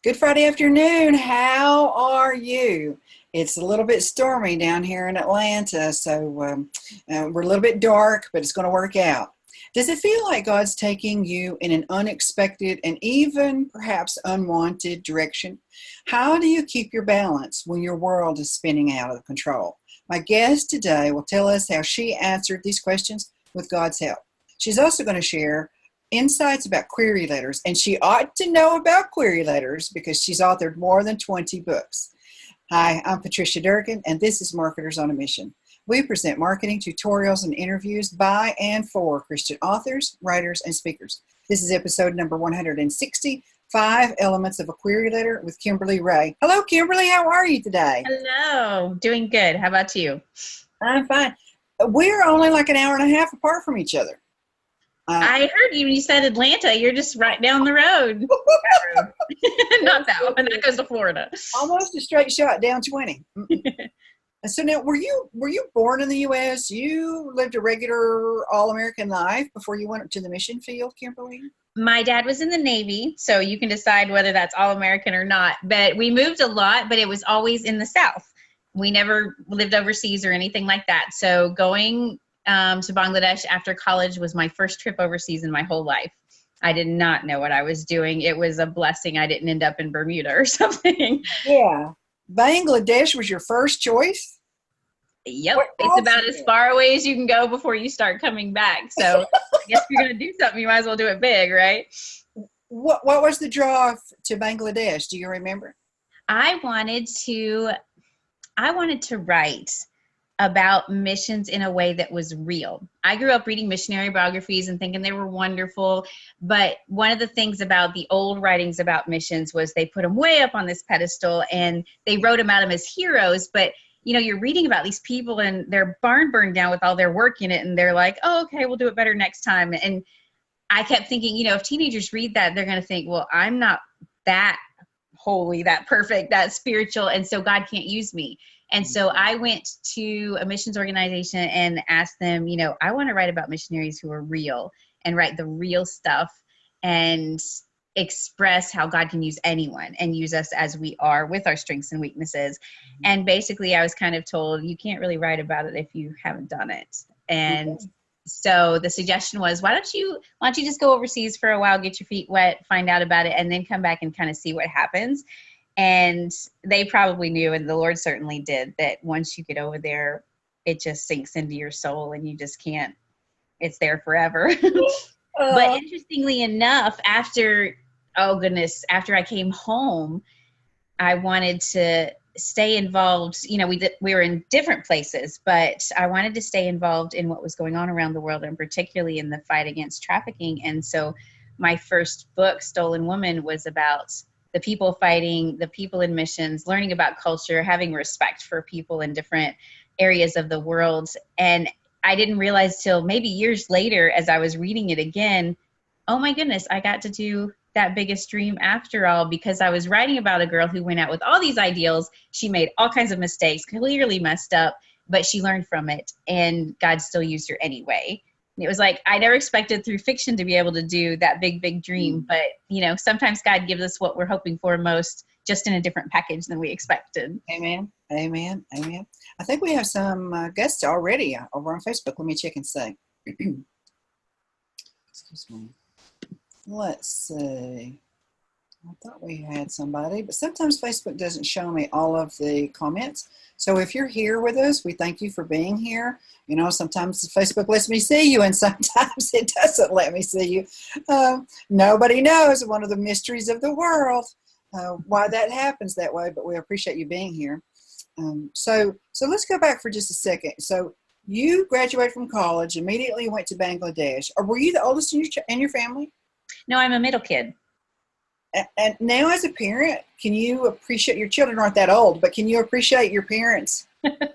Good Friday afternoon. How are you? It's a little bit stormy down here in Atlanta, so we're a little bit dark, but it's going to work out. Does it feel like God's taking you in an unexpected and even perhaps unwanted direction? How do you keep your balance when your world is spinning out of control? My guest today will tell us how she answered these questions with God's help. She's also going to share insights about query letters, and she ought to know about query letters because she's authored more than 20 books. Hi, I'm Patricia Durkin, and this is Marketers on a Mission. We present marketing tutorials and interviews by and for Christian authors, writers, and speakers. This is episode number 160, 5 Elements of a Query Letter with Kimberly Rae. Hello, Kimberly. How are you today? Hello. Doing good. How about you? I'm fine. We're only like an hour and a half apart from each other. I heard you when you said Atlanta. You're just right down the road. Not that one. That goes to Florida. Almost a straight shot down 20. So now, were you born in the U.S.? You lived a regular all-American life before you went to the mission field, Kimberly? My dad was in the Navy, so you can decide whether that's all-American or not. But we moved a lot, but it was always in the South. We never lived overseas or anything like that. So going to Bangladesh after college was my first trip overseas in my whole life. I did not know what I was doing. It was a blessing I didn't end up in Bermuda or something. Yeah. Bangladesh was your first choice? Yep. It's about as far away as you can go before you start coming back. So I guess if you're going to do something, you might as well do it big, right? What was the draw to Bangladesh? Do you remember? I wanted to write about missions in a way that was real. I grew up reading missionary biographies and thinking they were wonderful, but one of the things about the old writings about missions was they put them way up on this pedestal and they wrote about them as heroes, but you're reading about these people and their barn burned down with all their work in it and they're like, oh, okay, we'll do it better next time. And I kept thinking, if teenagers read that, they're going to think, well, I'm not that holy, that perfect, that spiritual, and so God can't use me. And so I went to a missions organization and asked them, I want to write about missionaries who are real and write the real stuff and express how God can use anyone and use us as we are with our strengths and weaknesses. And basically I was kind of told, you can't really write about it if you haven't done it. And so the suggestion was, why don't you just go overseas for a while, get your feet wet, find out about it, and then come back and kind of see what happens. And they probably knew, and the Lord certainly did, that once you get over there, it just sinks into your soul and you just can't, it's there forever. But interestingly enough, after I came home, I wanted to stay involved. We were in different places, but I wanted to stay involved in what was going on around the world, and particularly in the fight against trafficking. And so my first book, Stolen Woman, was about the people fighting, the people in missions, learning about culture, having respect for people in different areas of the world. And I didn't realize till maybe years later, as I was reading it again, oh my goodness, I got to do that biggest dream after all, because I was writing about a girl who went out with all these ideals. She made all kinds of mistakes, clearly messed up, but she learned from it and God still used her anyway. And it was like, I never expected through fiction to be able to do that big dream. But, sometimes God gives us what we're hoping for most, just in a different package than we expected. Amen. Amen. Amen. I think we have some guests already over on Facebook. Let me check and see. Excuse me. Let's see. I thought we had somebody, but sometimes Facebook doesn't show me all of the comments. So if you're here with us, we thank you for being here. Sometimes Facebook lets me see you and sometimes it doesn't let me see you. Nobody knows, one of the mysteries of the world, why that happens that way, but we appreciate you being here. So let's go back for just a second. So you graduated from college, immediately went to Bangladesh. Or were you the oldest in your family? No, I'm a middle kid. And now as a parent, can you appreciate, your children aren't that old, but can you appreciate your parents'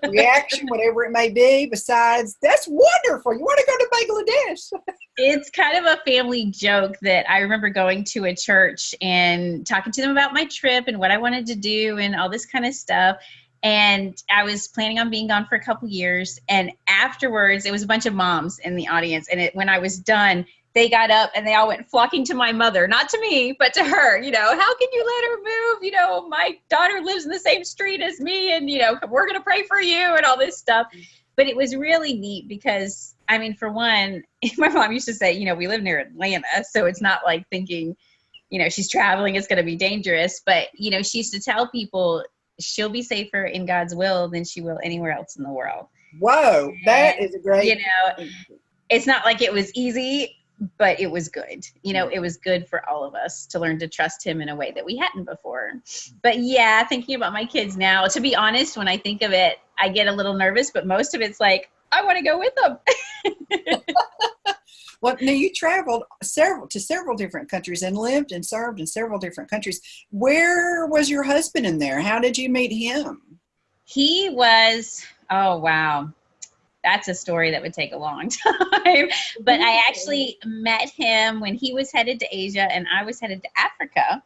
reaction, whatever it may be, besides, that's wonderful, you want to go to Bangladesh? It's kind of a family joke that I remember going to a church and talking to them about my trip and what I wanted to do and all this kind of stuff. And I was planning on being gone for a couple years. And afterwards, it was a bunch of moms in the audience. And when I was done, they got up and they all went flocking to my mother, not to me, but to her. How can you let her move? My daughter lives in the same street as me, and, we're going to pray for you and all this stuff. But it was really neat because, for one, my mom used to say, we live near Atlanta, so it's not like thinking, she's traveling, it's going to be dangerous. But, she used to tell people she'll be safer in God's will than she will anywhere else in the world. Whoa, that is a great. It's not like it was easy, but it was good. It was good for all of us to learn to trust him in a way that we hadn't before. But yeah, thinking about my kids now, to be honest, when I think of it, I get a little nervous, but most of it's like, I want to go with them. Well, now you traveled to several different countries and lived and served in several different countries. Where was your husband in there? How did you meet him? He was, oh, wow. That's a story that would take a long time. But I actually met him when he was headed to Asia and I was headed to Africa.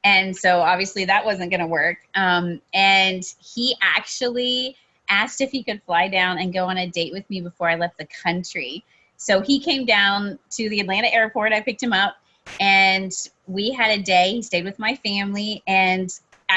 And so obviously that wasn't going to work. And he actually asked if he could fly down and go on a date with me before I left the country. So he came down to the Atlanta airport. I picked him up and we had a day. He stayed with my family. And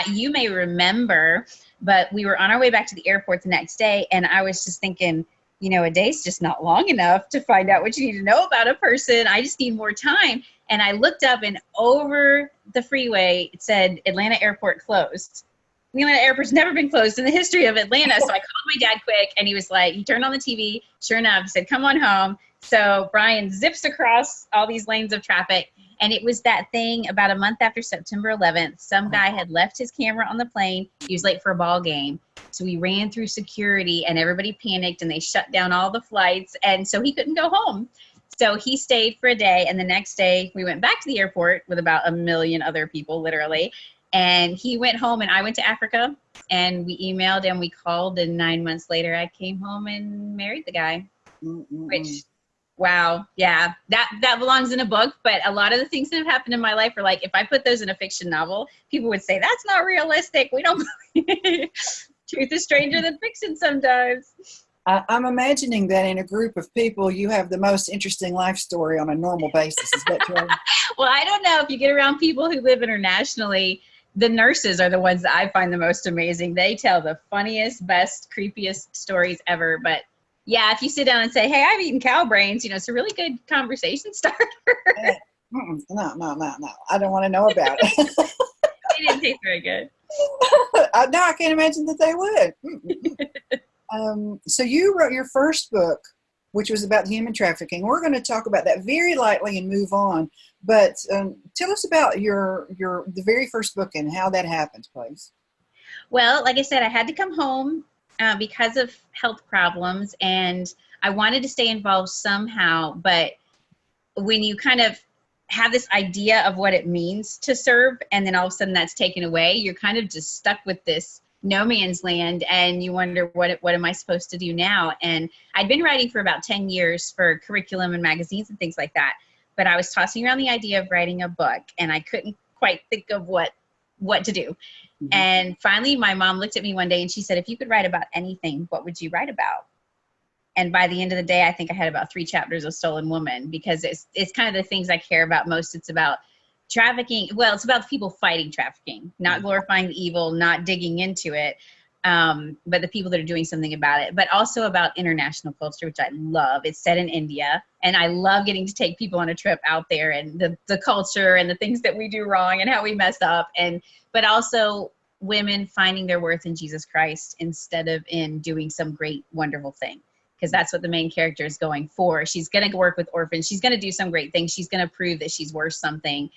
you may remember, but we were on our way back to the airport the next day. And I was just thinking, a day's just not long enough to find out what you need to know about a person. I just need more time. And I looked up and over the freeway, it said Atlanta airport closed. The Atlanta airport's never been closed in the history of Atlanta. So I called my dad quick and he was like, he turned on the TV. Sure enough, he said, come on home. So Brian zips across all these lanes of traffic. And it was that thing about a month after September 11th, some guy had left his camera on the plane. He was late for a ball game. So we ran through security and everybody panicked and they shut down all the flights. And so he couldn't go home. So he stayed for a day. And the next day we went back to the airport with about 1 million other people, literally. And he went home and I went to Africa and we emailed and we called. And 9 months later, I came home and married the guy, which... Wow. Yeah. That belongs in a book, but a lot of the things that have happened in my life are like, if I put those in a fiction novel, people would say, that's not realistic. We don't truth is stranger than fiction sometimes. I'm imagining that in a group of people, you have the most interesting life story on a normal basis. Is that true? Well, I don't know. If you get around people who live internationally, the nurses are the ones that I find the most amazing. They tell the funniest, best, creepiest stories ever. But yeah, if you sit down and say, hey, I've eaten cow brains, it's a really good conversation starter. No. I don't want to know about it. They didn't taste very good. No, I can't imagine that they would. So you wrote your first book, which was about human trafficking. We're going to talk about that very lightly and move on. But tell us about the very first book and how that happened, please. Well, like I said, I had to come home because of health problems, and I wanted to stay involved somehow. But when you kind of have this idea of what it means to serve, and then all of a sudden that's taken away, you're kind of just stuck with this no man's land, and you wonder, what am I supposed to do now? And I'd been writing for about 10 years for curriculum and magazines and things like that. But I was tossing around the idea of writing a book, and I couldn't quite think of what to do. And finally, my mom looked at me one day and she said, if you could write about anything, what would you write about? And by the end of the day, I think I had about 3 chapters of Stolen Woman, because it's kind of the things I care about most. It's about trafficking. Well, it's about the people fighting trafficking, not glorifying the evil, not digging into it, but the people that are doing something about it, but also about international culture, which I love. It's set in India, and I love getting to take people on a trip out there and the culture and the things that we do wrong and how we mess up, but also women finding their worth in Jesus Christ instead of in doing some great, wonderful thing. Because that's what the main character is going for. She's going to work with orphans. She's going to do some great things. She's going to prove that she's worth something,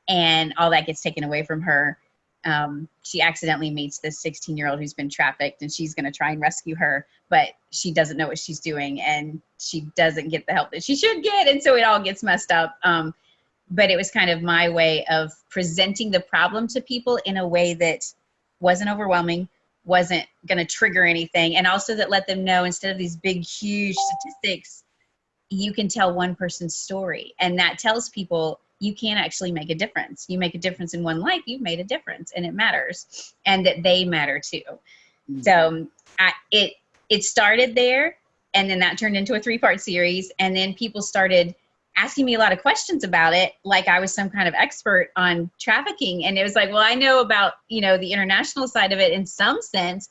and all that gets taken away from her. She accidentally meets this 16-year-old who's been trafficked, and she's going to try and rescue her, but she doesn't know what she's doing, and she doesn't get the help that she should get, and so it all gets messed up. But it was kind of my way of presenting the problem to people in a way that wasn't overwhelming, wasn't going to trigger anything, and also that let them know, instead of these big, huge statistics, you can tell one person's story, and that tells people you can actually make a difference. You make a difference in one life, you've made a difference, and it matters, and that they matter too. Mm-hmm. So it started there, and then that turned into a 3-part series, and then people started asking me a lot of questions about it, like I was some kind of expert on trafficking. And it was like, well, I know about, the international side of it in some sense,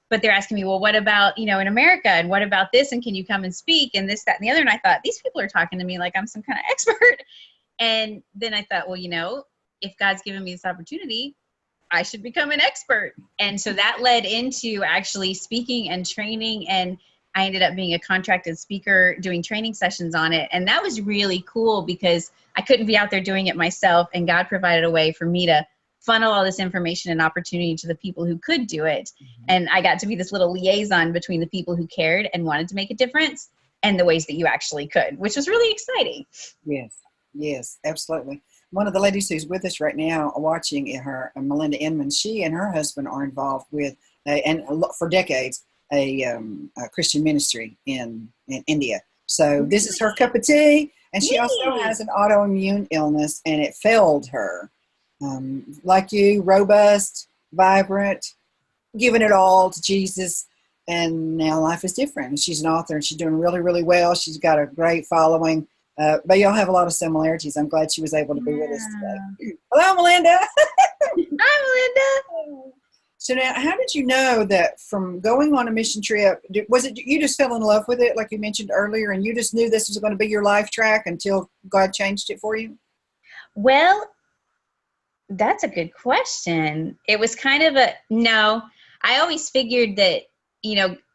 but they're asking me, well, what about, in America, and what about this? And can you come and speak? And this, that, and the other. And I thought, these people are talking to me like I'm some kind of expert. And then I thought, well, if God's given me this opportunity, I should become an expert. And so that led into actually speaking and training, and I ended up being a contracted speaker doing training sessions on it. And that was really cool because I couldn't be out there doing it myself, and God provided a way for me to funnel all this information and opportunity to the people who could do it. Mm-hmm. And I got to be this little liaison between the people who cared and wanted to make a difference and the ways that you actually could, which was really exciting. Yes, absolutely. One of the ladies who's with us right now watching her, Melinda Inman, she and her husband are involved with, and for decades, a Christian ministry in India. So this is her cup of tea. And she also has an autoimmune illness, and it failed her. Like you, robust, vibrant, giving it all to Jesus. And now life is different. She's an author, and she's doing really, really well. She's got a great following. But y'all have a lot of similarities. I'm glad she was able to be with us today. Hello, Melinda. Hi, Melinda. So now, how did you know that from going on a mission trip, was it you just fell in love with it, like you mentioned earlier, and you just knew this was going to be your life track until God changed it for you? Well, that's a good question. It was kind of no. I always figured that,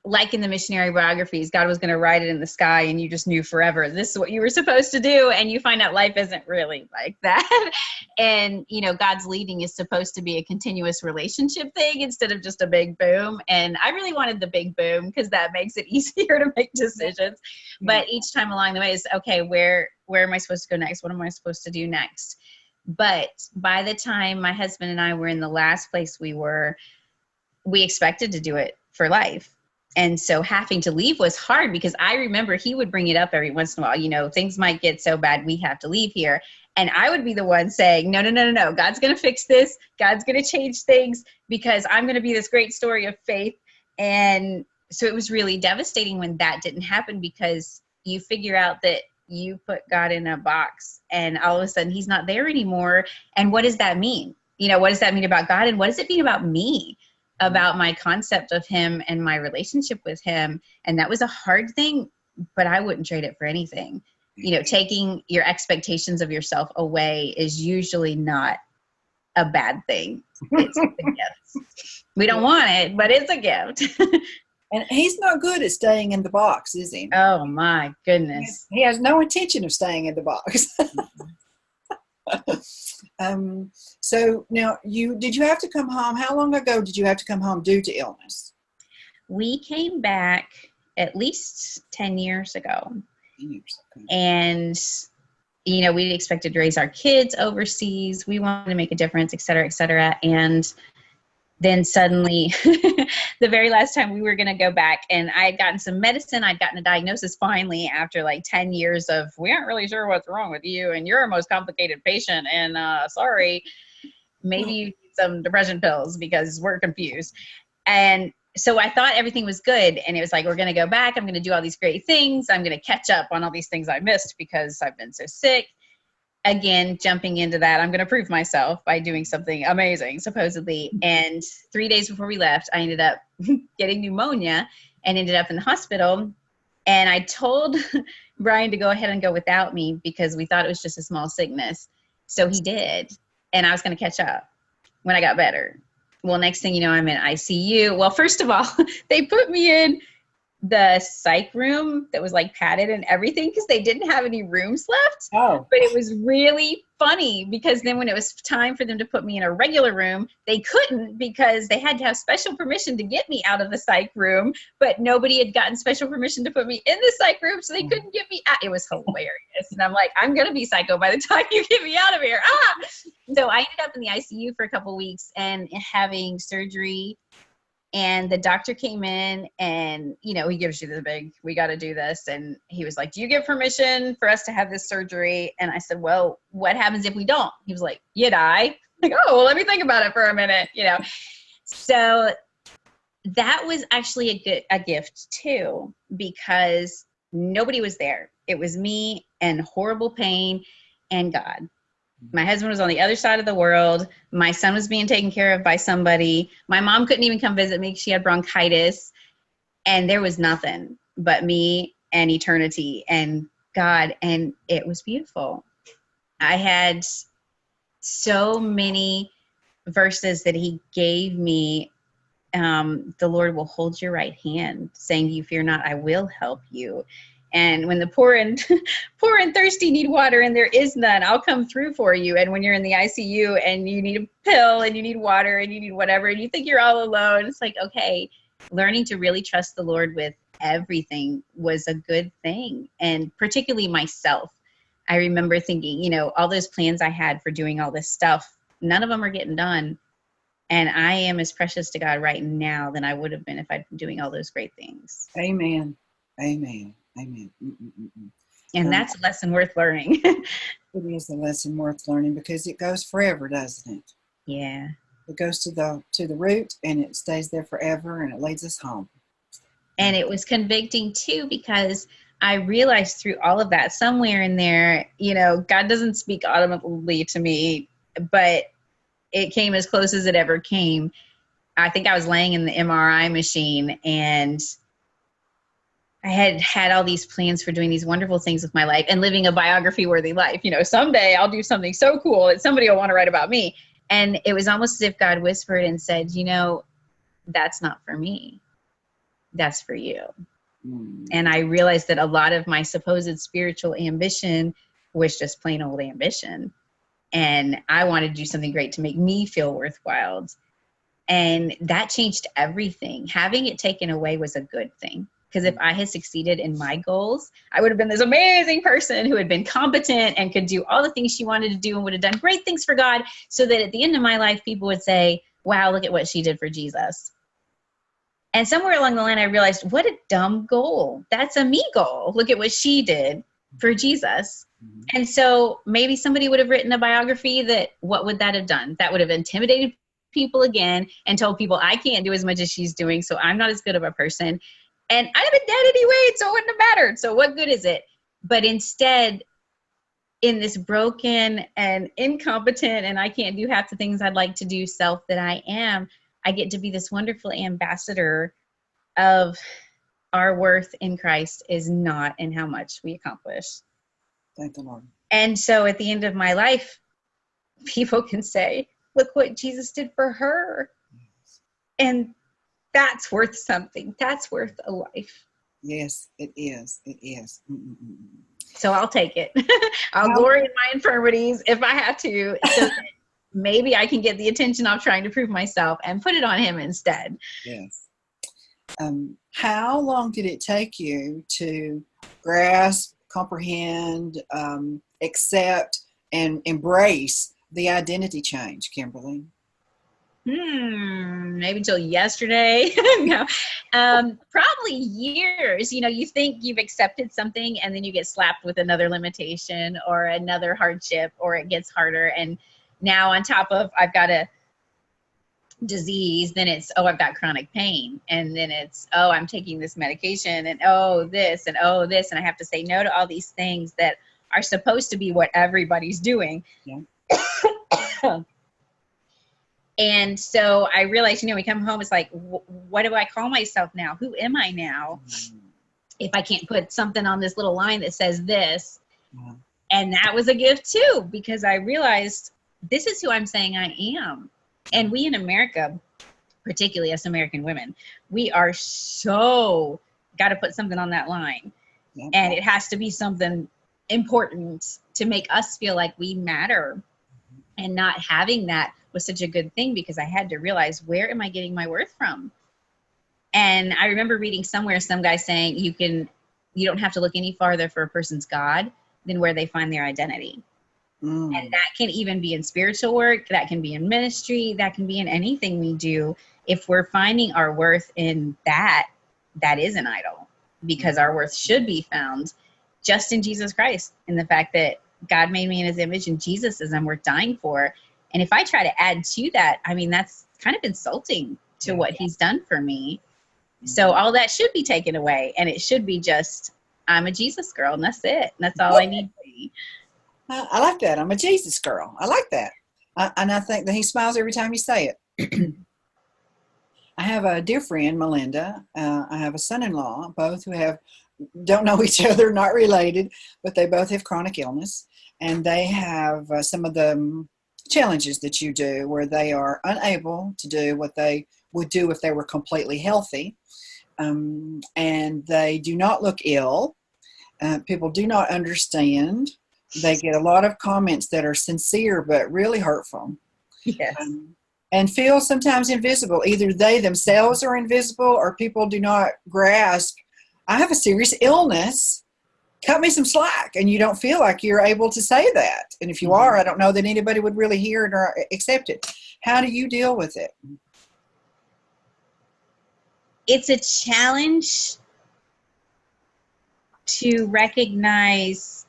like in the missionary biographies, God was going to write it in the sky, and you just knew forever this is what you were supposed to do, and you find out life isn't really like that. And God's leading is supposed to be a continuous relationship thing instead of just a big boom. And I really wanted the big boom because that makes it easier to make decisions. But each time along the way is, okay, where am I supposed to go next? What am I supposed to do next? But by the time my husband and I were in the last place we expected to do it for life. And so having to leave was hard because I remember he would bring it up every once in a while, things might get so bad, we have to leave here. And I would be the one saying, no, God's going to fix this. God's going to change things because I'm going to be this great story of faith. And so it was really devastating when that didn't happen because you figure out that you put God in a box and all of a sudden he's not there anymore. And what does that mean? What does that mean about God? And what does it mean about me? About my concept of him and my relationship with him. And that was a hard thing, but I wouldn't trade it for anything. Taking your expectations of yourself away is usually not a bad thing. It's a gift. We don't want it, but it's a gift. And he's not good at staying in the box, is he? Oh my goodness. He has no intention of staying in the box. So now did you have to come home? How long ago did you have to come home due to illness? We came back at least 10 years ago. 10 years, okay. And, we expected to raise our kids overseas. We wanted to make a difference, et cetera, et cetera. And then suddenly the very last time we were going to go back and I had gotten some medicine, I'd gotten a diagnosis finally after like 10 years of, we aren't really sure what's wrong with you. And you're our most complicated patient. And sorry, maybe you need some depression pills because we're confused. And so I thought everything was good. And it was like, we're going to go back. I'm going to do all these great things. I'm going to catch up on all these things I missed because I've been so sick. Again, jumping into that, I'm going to prove myself by doing something amazing, supposedly. And 3 days before we left, I ended up getting pneumonia and ended up in the hospital. And I told Brian to go ahead and go without me because we thought it was just a small sickness. So he did. And I was going to catch up when I got better. Well, next thing you know, I'm in ICU. Well, first of all, they put me in the psych room that was like padded and everything because they didn't have any rooms left. Oh. But it was really funny because then when it was time for them to put me in a regular room, they couldn't because they had to have special permission to get me out of the psych room, but nobody had gotten special permission to put me in the psych room, so they couldn't get me out. It was hilarious. And I'm like, I'm going to be psycho by the time you get me out of here. So I ended up in the ICU for a couple of weeks and having surgery. And the doctor came in and, he gives you the big, we got to do this. And he was like, do you give permission for us to have this surgery? And I said, well, what happens if we don't? He was like, you die. Like, oh, well, let me think about it for a minute, So that was actually a gift too, because nobody was there. It was me and horrible pain and God. My husband was on the other side of the world. My son was being taken care of by somebody. My mom couldn't even come visit me because she had bronchitis. And there was nothing but me and eternity and God. And it was beautiful. I had so many verses that he gave me. The Lord will hold your right hand, saying, "You fear not, I will help you." And when the poor and poor and thirsty need water and there is none, I'll come through for you. And when you're in the ICU and you need a pill and you need water and you need whatever, and you think you're all alone, it's like, okay, learning to really trust the Lord with everything was a good thing. And particularly myself, I remember thinking, you know, all those plans I had for doing all this stuff, none of them are getting done. And I am as precious to God right now than I would have been if I'd been doing all those great things. Amen. Amen. Amen. Mm-mm-mm-mm. And that's a lesson worth learning. It is a lesson worth learning because it goes forever, doesn't it? Yeah. It goes to the root and it stays there forever and it leads us home. And it was convicting too, because I realized through all of that, somewhere in there, you know, God doesn't speak audibly to me, but it came as close as it ever came. I think I was laying in the MRI machine and I had all these plans for doing these wonderful things with my life and living a biography-worthy life. You know, someday I'll do something so cool that somebody will want to write about me. And it was almost as if God whispered and said, you know, that's not for me. That's for you. And I realized that a lot of my supposed spiritual ambition was just plain old ambition. And I wanted to do something great to make me feel worthwhile. And that changed everything. Having it taken away was a good thing. Because if I had succeeded in my goals, I would have been this amazing person who had been competent and could do all the things she wanted to do and would have done great things for God, so that at the end of my life, people would say, wow, look at what she did for Jesus. And somewhere along the line, I realized, what a dumb goal. That's a me goal. Look at what she did for Jesus. And so maybe somebody would have written a biography that, what would that have done? That would have intimidated people again and told people I can't do as much as she's doing, so I'm not as good of a person. And I'd have been dead anyway, so it wouldn't have mattered. So what good is it? But instead, in this broken and incompetent and I can't do half the things I'd like to do self that I am, I get to be this wonderful ambassador of our worth in Christ is not in how much we accomplish. Thank the Lord. And so at the end of my life, people can say, look what Jesus did for her. Yes. And that's worth something. That's worth a life. Yes, it is. It is. Mm-mm-mm. So I'll take it. I'll glory in my infirmities if I have to, so that maybe I can get the attention I'm trying to prove myself and put it on him instead. Yes. How long did it take you to grasp, comprehend, accept, and embrace the identity change, Kimberly? Maybe until yesterday. No, probably years. You know, you think you've accepted something and then you get slapped with another limitation or another hardship, or it gets harder. And now on top of, I've got a disease, then it's, oh, I've got chronic pain. And then it's, oh, I'm taking this medication, and oh, this, and oh, this. And I have to say no to all these things that are supposed to be what everybody's doing. Yeah. And so I realized, you know, we come home, it's like, what do I call myself now? Who am I now? If I can't put something on this little line that says this. Yeah. And that was a gift too, because I realized this is who I'm saying I am. And we in America, particularly us American women, we are so got to put something on that line. Yeah. And it has to be something important to make us feel like we matter. And not having that was such a good thing, because I had to realize, where am I getting my worth from? And I remember reading somewhere some guy saying you don't have to look any farther for a person's God than where they find their identity. And that can even be in spiritual work, that can be in ministry, that can be in anything we do. If we're finding our worth in that, that is an idol, because our worth should be found just in Jesus Christ, in the fact that God made me in his image and Jesus is I'm worth dying for. And if I try to add to that, I mean, that's kind of insulting to what he's done for me. So all that should be taken away, and it should be just I'm a Jesus girl, and that's it. That's all I need to be. I like that. I'm a Jesus girl. I like that. And I think that he smiles every time you say it. I have a dear friend, Melinda. I have a son-in-law, both who don't know each other, not related, but they both have chronic illness. And they have some of the challenges that you do where they are unable to do what they would do if they were completely healthy. And they do not look ill. People do not understand. They get a lot of comments that are sincere but really hurtful. Yes. And feel sometimes invisible. Either they themselves are invisible or people do not grasp, I have a serious illness. Cut me some slack. And you don't feel like you're able to say that. And if you are, I don't know that anybody would really hear it or accept it. How do you deal with it? It's a challenge to recognize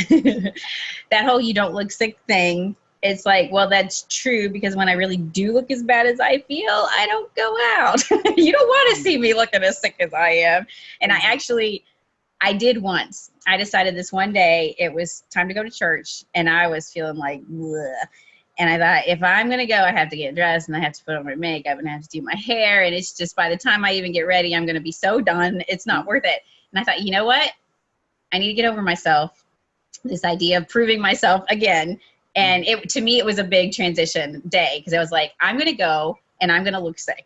that whole you don't look sick thing. It's like, well, that's true, because when I really do look as bad as I feel, I don't go out. You don't want to see me looking as sick as I am. And I did once. I decided this one day it was time to go to church, and I was feeling like, bleh. And I thought, if I'm going to go, I have to get dressed, and I have to put on my makeup, and I have to do my hair. And it's just, by the time I even get ready, I'm going to be so done. It's not worth it. And I thought, you know what? I need to get over myself. This idea of proving myself again. And to me, it was a big transition day, because I was like, I'm going to go and I'm going to look sick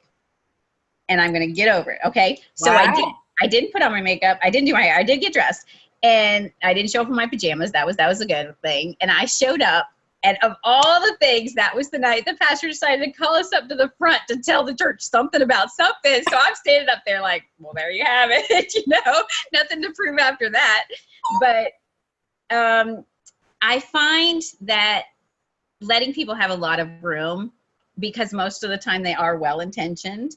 and I'm going to get over it. Okay. So wow. I didn't put on my makeup. I didn't do my hair. I did get dressed, and I didn't show up in my pajamas. That was a good thing. And I showed up, and of all the things, that was the night the pastor decided to call us up to the front to tell the church something about something. So I'm standing up there like, well, there you have it. Nothing to prove after that. But, I find that letting people have a lot of room, because most of the time they are well-intentioned,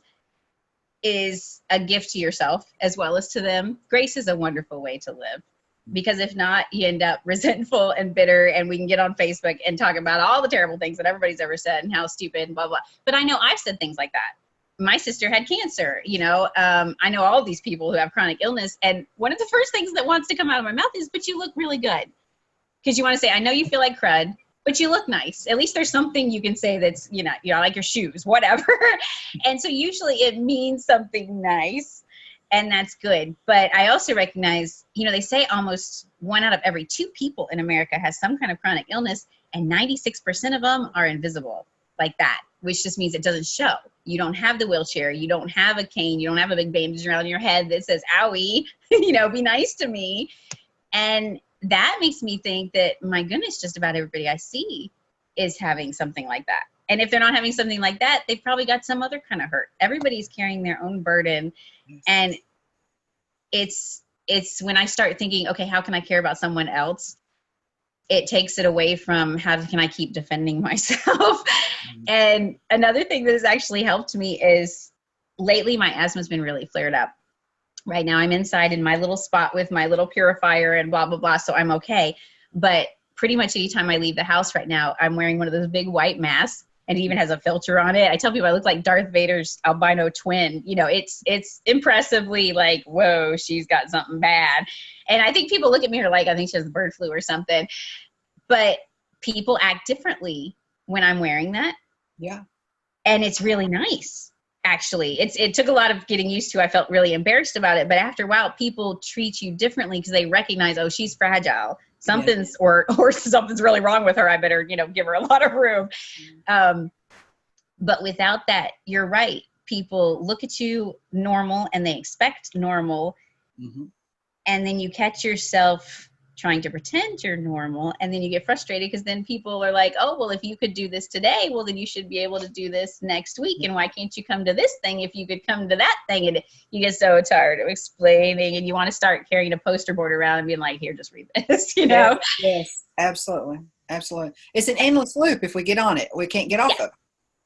is a gift to yourself as well as to them. Grace is a wonderful way to live, because if not, you end up resentful and bitter, and we can get on Facebook and talk about all the terrible things that everybody's ever said and how stupid and blah, blah. But I know I've said things like that. My sister had cancer, I know all these people who have chronic illness, and one of the first things that wants to come out of my mouth is, but you look really good. Because you want to say, I know you feel like crud, but you look nice. At least there's something you can say that's, like your shoes, whatever. And so usually it means something nice, and that's good. But I also recognize, they say almost 1 out of every 2 people in America has some kind of chronic illness, and 96% of them are invisible like that, which just means it doesn't show. You don't have the wheelchair. You don't have a cane. You don't have a big bandage around your head that says, owie, be nice to me. And that makes me think that, my goodness, just about everybody I see is having something like that. And if they're not having something like that, they've probably got some other kind of hurt. Everybody's carrying their own burden. And it's when I start thinking, okay, how can I care about someone else? It takes it away from, how can I keep defending myself? And another thing that has actually helped me is, lately my asthma's been really flared up. Right now I'm inside in my little spot with my little purifier and blah, blah, blah. So I'm okay. But pretty much anytime I leave the house right now, I'm wearing one of those big white masks, and it even has a filter on it. I tell people I look like Darth Vader's albino twin. It's impressively like, whoa, she's got something bad. And I think people look at me and are like, I think she has the bird flu or something. But people act differently when I'm wearing that. Yeah. And it's really nice. Actually, it took a lot of getting used to. I felt really embarrassed about it, but after a while, people treat you differently because they recognize, oh, she's fragile. Something's or something's really wrong with her. I better, give her a lot of room. But without that, you're right. People look at you normal and they expect normal, and then you catch yourself trying to pretend you're normal, and then you get frustrated because then people are like, oh, well, if you could do this today, well, then you should be able to do this next week, and why can't you come to this thing if you could come to that thing? And you get so tired of explaining, and you want to start carrying a poster board around and being like, here, just read this, Yes, absolutely. It's an endless loop. If we get on it, we can't get off of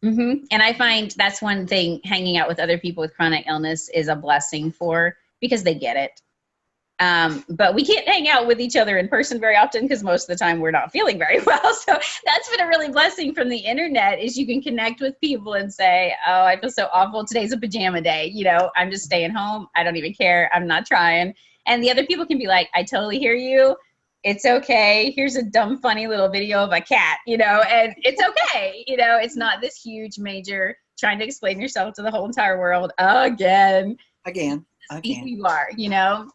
it. And I find that's one thing, hanging out with other people with chronic illness is a blessing because they get it. But we can't hang out with each other in person very often, because most of the time we're not feeling very well. So that's been a really blessing from the internet, is you can connect with people and say, oh, I feel so awful. Today's a pajama day. I'm just staying home. I don't even care. I'm not trying. And the other people can be like, I totally hear you. It's okay. Here's a dumb, funny little video of a cat, and it's okay. It's not this huge, major trying to explain yourself to the whole entire world again. Be who you are,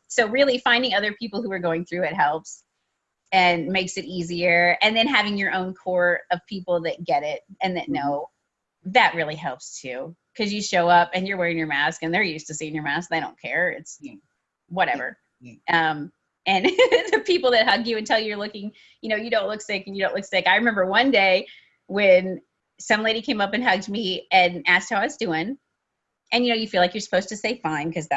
So really finding other people who are going through it helps and makes it easier. And then having your own core of people that get it and that know, that really helps too. Because you show up and you're wearing your mask and they're used to seeing your mask. They don't care. It's whatever. And the people that hug you and tell you you're looking, you don't look sick and you don't look sick. I remember one day when some lady came up and hugged me and asked how I was doing. And, you feel like you're supposed to say fine because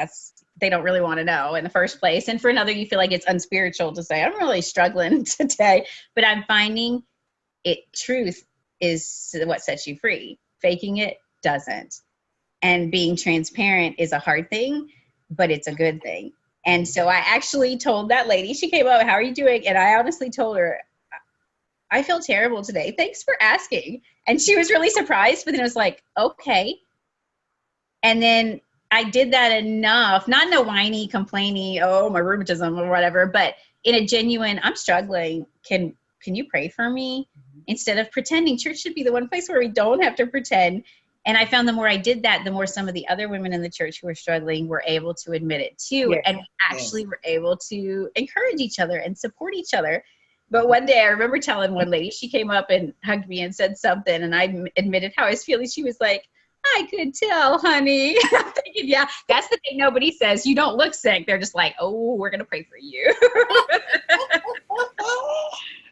they don't really want to know in the first place. And for another, you feel like it's unspiritual to say, I'm really struggling today. But I'm finding truth is what sets you free. Faking it doesn't. And being transparent is a hard thing, but it's a good thing. And so I actually told that lady, she came up, how are you doing? And I honestly told her, I feel terrible today. Thanks for asking. And she was really surprised, but then it was like, okay. And then I did that enough, not in a whiny, complaining, oh, my rheumatism or whatever, but in a genuine, I'm struggling. Can you pray for me? Instead of pretending. Church should be the one place where we don't have to pretend. And I found the more I did that, the more some of the other women in the church who were struggling were able to admit it too. Yes. And we actually were able to encourage each other and support each other. But one day I remember telling one lady, she came up and hugged me and said something, and I admitted how I was feeling. She was like, I could tell, honey. I'm thinking, yeah, that's the thing nobody says. You don't look sick. They're just like, oh, we're going to pray for you.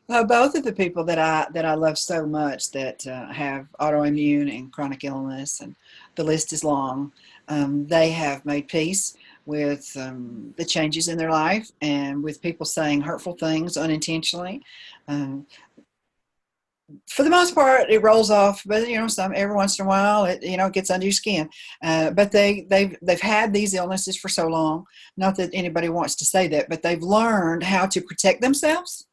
Both of the people that I love so much that have autoimmune and chronic illness, and the list is long, they have made peace with the changes in their life and with people saying hurtful things unintentionally. For the most part, it rolls off, but every once in a while, it gets under your skin. But they've had these illnesses for so long. Not that anybody wants to say that, but they've learned how to protect themselves,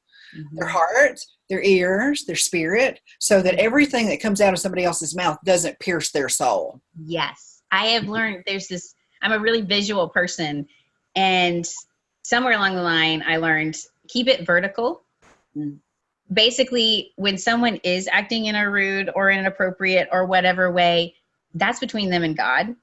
their heart, their ears, their spirit, so that everything that comes out of somebody else's mouth doesn't pierce their soul. Yes, I have learned. I'm a really visual person, and somewhere along the line, I learned keep it vertical. Basically, when someone is acting in a rude or inappropriate or whatever way, that's between them and God.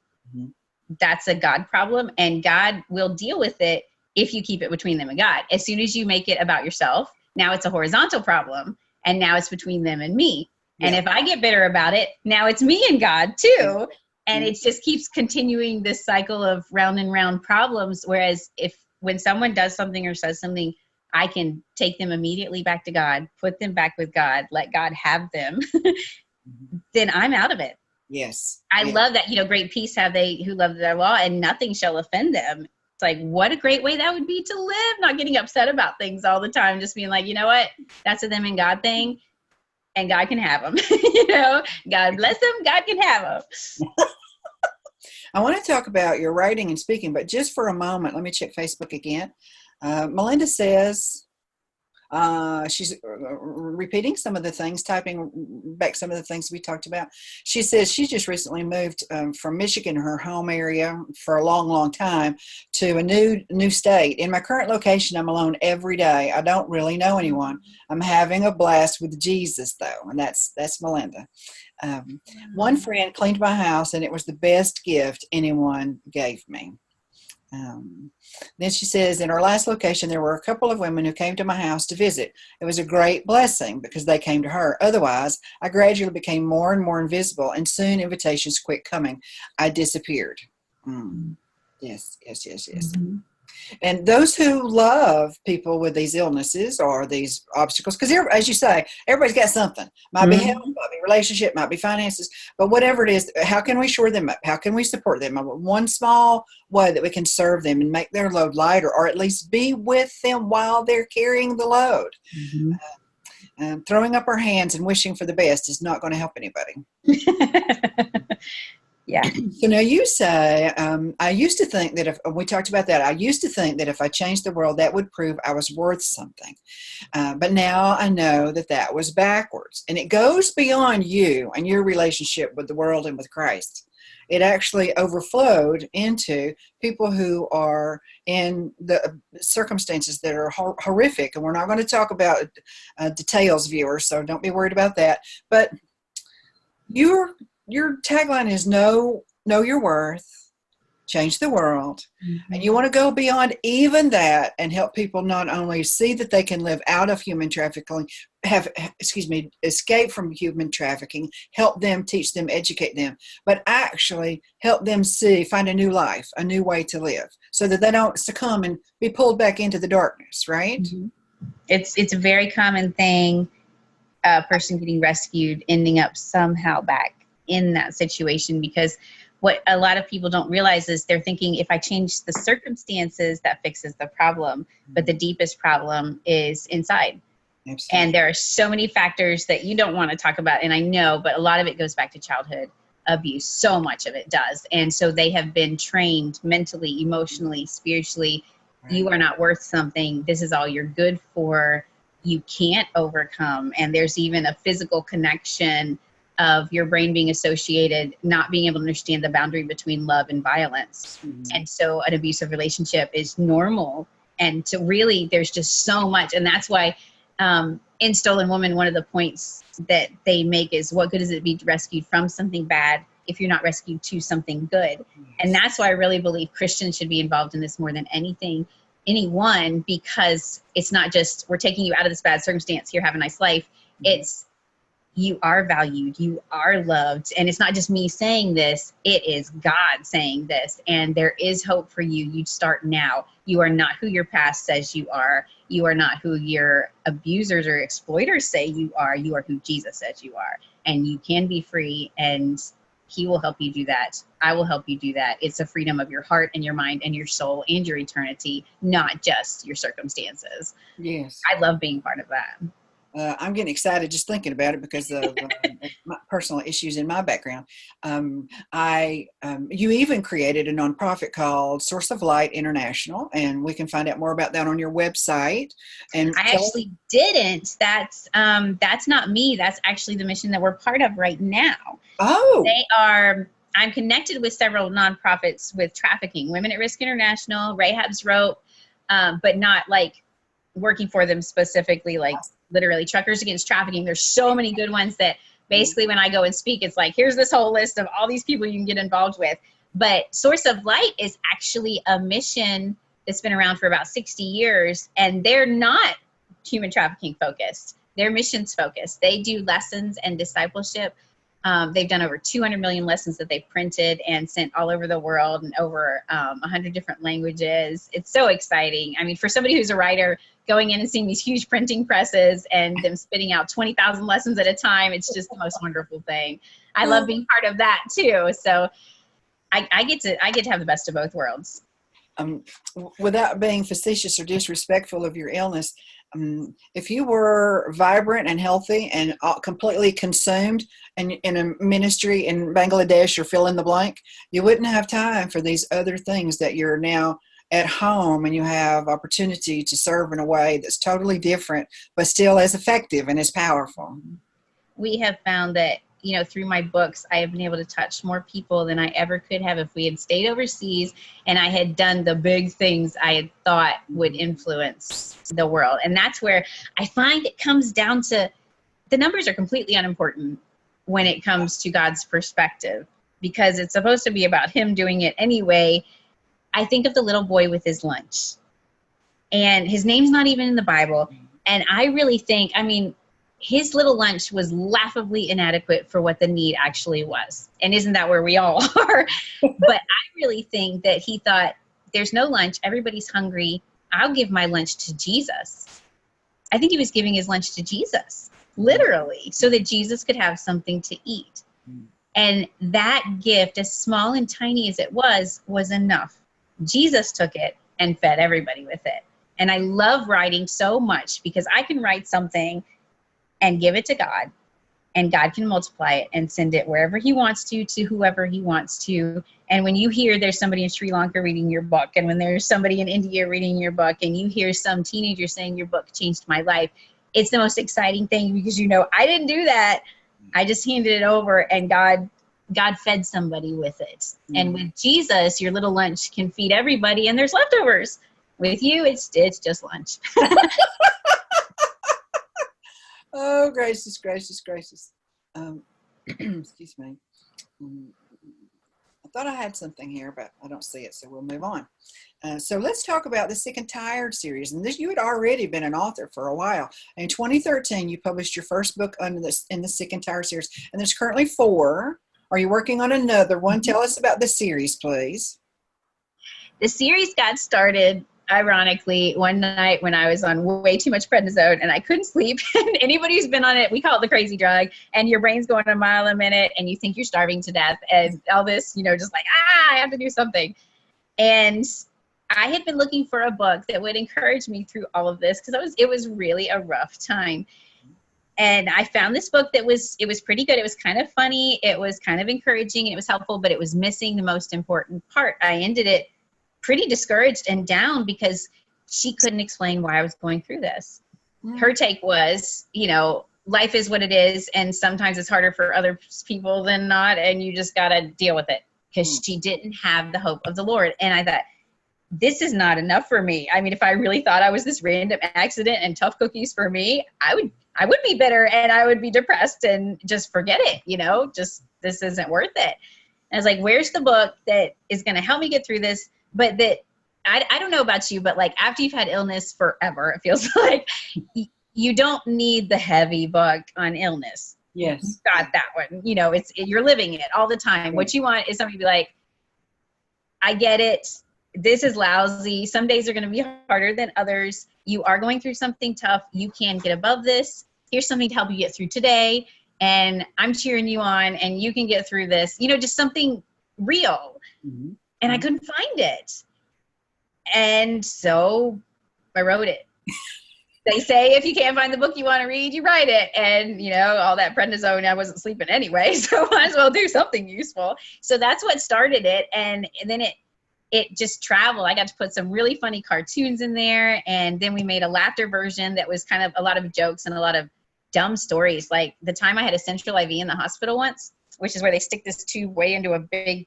That's a God problem, and God will deal with it if you keep it between them and God. As soon as you make it about yourself, now it's a horizontal problem, and now it's between them and me. And if I get bitter about it, now it's me and God too. And it just keeps continuing this cycle of round and round problems. Whereas when someone does something or says something, I can take them immediately back to God, put them back with God, let God have them, then I'm out of it. Yes. I love that, great peace have they who love their law, and nothing shall offend them. It's like, what a great way that would be to live, not getting upset about things all the time, just being like, you know what, that's a them and God thing, and God can have them. God bless them, God can have them. I want to talk about your writing and speaking, but just for a moment, let me check Facebook again. Melinda says she's repeating some of the things, typing back some of the things we talked about. She says she just recently moved from Michigan, her home area, for a long, long time, to a new state. In my current location, I'm alone every day. I don't really know anyone. I'm having a blast with Jesus, though, and that's Melinda. One friend cleaned my house, and it was the best gift anyone gave me. Then she says, in our last location, there were a couple of women who came to my house to visit. It was a great blessing because they came to her. Otherwise, I gradually became more and more invisible, and soon invitations quit coming. I disappeared. Yes. And those who love people with these illnesses or these obstacles, because as you say, everybody's got something. Might be health, might be relationship, might be finances, but whatever it is, how can we shore them up? How can we support them? One small way that we can serve them and make their load lighter, or at least be with them while they're carrying the load. Throwing up our hands and wishing for the best is not going to help anybody. Yeah. So now you say, I used to think that if we talked about that, I used to think that if I changed the world, that would prove I was worth something. But now I know that that was backwards. And it goes beyond you and your relationship with the world and with Christ. It actually overflowed into people who are in the circumstances that are horrific. And we're not going to talk about details, viewers, so don't be worried about that. But your tagline is know your worth, change the world. Mm-hmm. And you want to go beyond even that and help people not only see that they can live out of human trafficking, escape from human trafficking, help them, teach them, educate them, but actually help them find a new life, a new way to live, so that they don't succumb and be pulled back into the darkness, right? Mm-hmm. It's a very common thing, a person getting rescued ending up somehow back in that situation, because what a lot of people don't realize is they're thinking, if I change the circumstances, that fixes the problem. But the deepest problem is inside. Absolutely. And there are so many factors that you don't want to talk about, and I know, but a lot of it goes back to childhood abuse. So much of it does. And so they have been trained mentally, emotionally, spiritually. Right. You are not worth something. This is all you're good for. You can't overcome. And there's even a physical connection of your brain being associated, not being able to understand the boundary between love and violence. Mm-hmm. And so an abusive relationship is normal. And to really, there's just so much. And that's why in Stolen Woman, one of the points that they make is, what good does it be to rescued from something bad if you're not rescued to something good? Yes. And that's why I really believe Christians should be involved in this more than anyone, because it's not just, we're taking you out of this bad circumstance, here, have a nice life. Mm-hmm. It's, you are valued, you are loved. And it's not just me saying this, it is God saying this. And there is hope for you. You start now. You are not who your past says you are. You are not who your abusers or exploiters say you are. You are who Jesus says you are. And you can be free, and He will help you do that. I will help you do that. It's a freedom of your heart and your mind and your soul and your eternity, not just your circumstances. Yes. I love being part of that. I'm getting excited just thinking about it because of my personal issues in my background. You even created a nonprofit called Source of Light International, and we can find out more about that on your website. And I actually didn't. That's not me. That's actually the mission that we're part of right now. Oh, I'm connected with several nonprofits with trafficking, Women at Risk International, Rahab's Rope, but not like working for them specifically, like literally Truckers Against Trafficking. There's so many good ones that basically when I go and speak, it's like, here's this whole list of all these people you can get involved with. But Source of Light is actually a mission that's been around for about 60 years, and they're not human trafficking focused. They're missions focused. They do lessons and discipleship. They've done over 200 million lessons that they've printed and sent all over the world in over 100 different languages. It's so exciting. I mean, for somebody who's a writer, going in and seeing these huge printing presses and them spitting out 20,000 lessons at a time, it's just the most wonderful thing. I love being part of that too. So I get to have the best of both worlds. Without being facetious or disrespectful of your illness, if you were vibrant and healthy and completely consumed in a ministry in Bangladesh or fill in the blank, you wouldn't have time for these other things that you're now at home, and you have opportunity to serve in a way that's totally different, but still as effective and as powerful. We have found that, through my books, I have been able to touch more people than I ever could have if we had stayed overseas and I had done the big things I had thought would influence the world. And that's where I find it comes down to, the numbers are completely unimportant when it comes to God's perspective, because it's supposed to be about Him doing it anyway. I think of the little boy with his lunch, and his name's not even in the Bible. And I really think, his little lunch was laughably inadequate for what the need actually was. And isn't that where we all are? But I really think that he thought, there's no lunch, everybody's hungry, I'll give my lunch to Jesus. I think he was giving his lunch to Jesus, literally, so that Jesus could have something to eat. And that gift, as small and tiny as it was enough. Jesus took it and fed everybody with it. And I love writing so much because I can write something and give it to God and God can multiply it and send it wherever he wants to whoever he wants to. And when you hear there's somebody in Sri Lanka reading your book, and when there's somebody in India reading your book, and you hear some teenager saying your book changed my life, it's the most exciting thing, because I didn't do that. I just handed it over, and God fed somebody with it. Mm-hmm. And with Jesus, your little lunch can feed everybody, and there's leftovers. With you, it's just lunch. Oh, gracious, gracious, gracious. Excuse me. I thought I had something here, but I don't see it, so we'll move on. So let's talk about the Sick and Tired series. And you had already been an author for a while. In 2013, you published your first book in the Sick and Tired series, and there's currently 4. Are you working on another one? Tell us about the series, please. The series got started, ironically, one night when I was on way too much prednisone and I couldn't sleep. And anybody who's been on it, we call it the crazy drug, and your brain's going a mile a minute and you think you're starving to death, and all this, just like, I have to do something. And I had been looking for a book that would encourage me through all of this, because it was really a rough time. And I found this book that was pretty good. It was kind of funny. It was kind of encouraging, and it was helpful, but it was missing the most important part. I ended it pretty discouraged and down because she couldn't explain why I was going through this. Mm. Her take was, life is what it is, and sometimes it's harder for other people than not, and you just got to deal with it, because she didn't have the hope of the Lord. And I thought, this is not enough for me. I mean, if I really thought I was this random accident and tough cookies for me, I would be bitter, and I would be depressed and just forget it, just this isn't worth it. And I was like, where's the book that is going to help me get through this? But that, I don't know about you, but like after you've had illness forever, it feels like you don't need the heavy book on illness. Yes. You got that one. You're living it all the time. What you want is somebody to be like, I get it. This is lousy. Some days are going to be harder than others. You are going through something tough. You can get above this. Here's something to help you get through today. And I'm cheering you on, and you can get through this, just something real. Mm-hmm. And I couldn't find it. And so I wrote it. They say if you can't find the book you want to read, you write it. And, all that prednisone, I wasn't sleeping anyway, so might as well do something useful. So that's what started it. And then it just traveled. I got to put some really funny cartoons in there. And then we made a laughter version that was kind of a lot of jokes and a lot of dumb stories. Like the time I had a central IV in the hospital once, which is where they stick this tube way into a big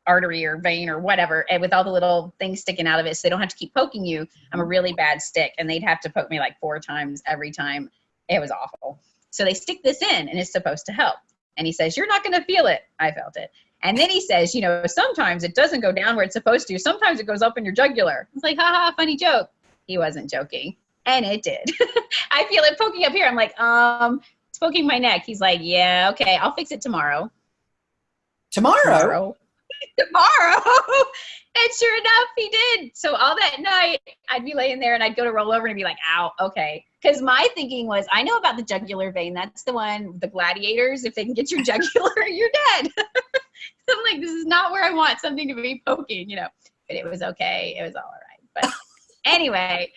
artery or vein or whatever, and with all the little things sticking out of it, so they don't have to keep poking you. I'm a really bad stick, and they'd have to poke me like 4 times every time. It was awful. So they stick this in, and it's supposed to help. And he says, you're not going to feel it. I felt it. And then he says, sometimes it doesn't go down where it's supposed to. Sometimes it goes up in your jugular. It's like, haha, funny joke. He wasn't joking. And it did. I feel it poking up here. I'm like, it's poking my neck. He's like, yeah, okay, I'll fix it tomorrow. Tomorrow? And sure enough, he did. So all that night, I'd be laying there and I'd go to roll over and be like, ow, okay. Because my thinking was, I know about the jugular vein. That's the one, the gladiators, if they can get your jugular, you're dead. So I'm like, this is not where I want something to be poking, But it was okay. It was all right. But anyway,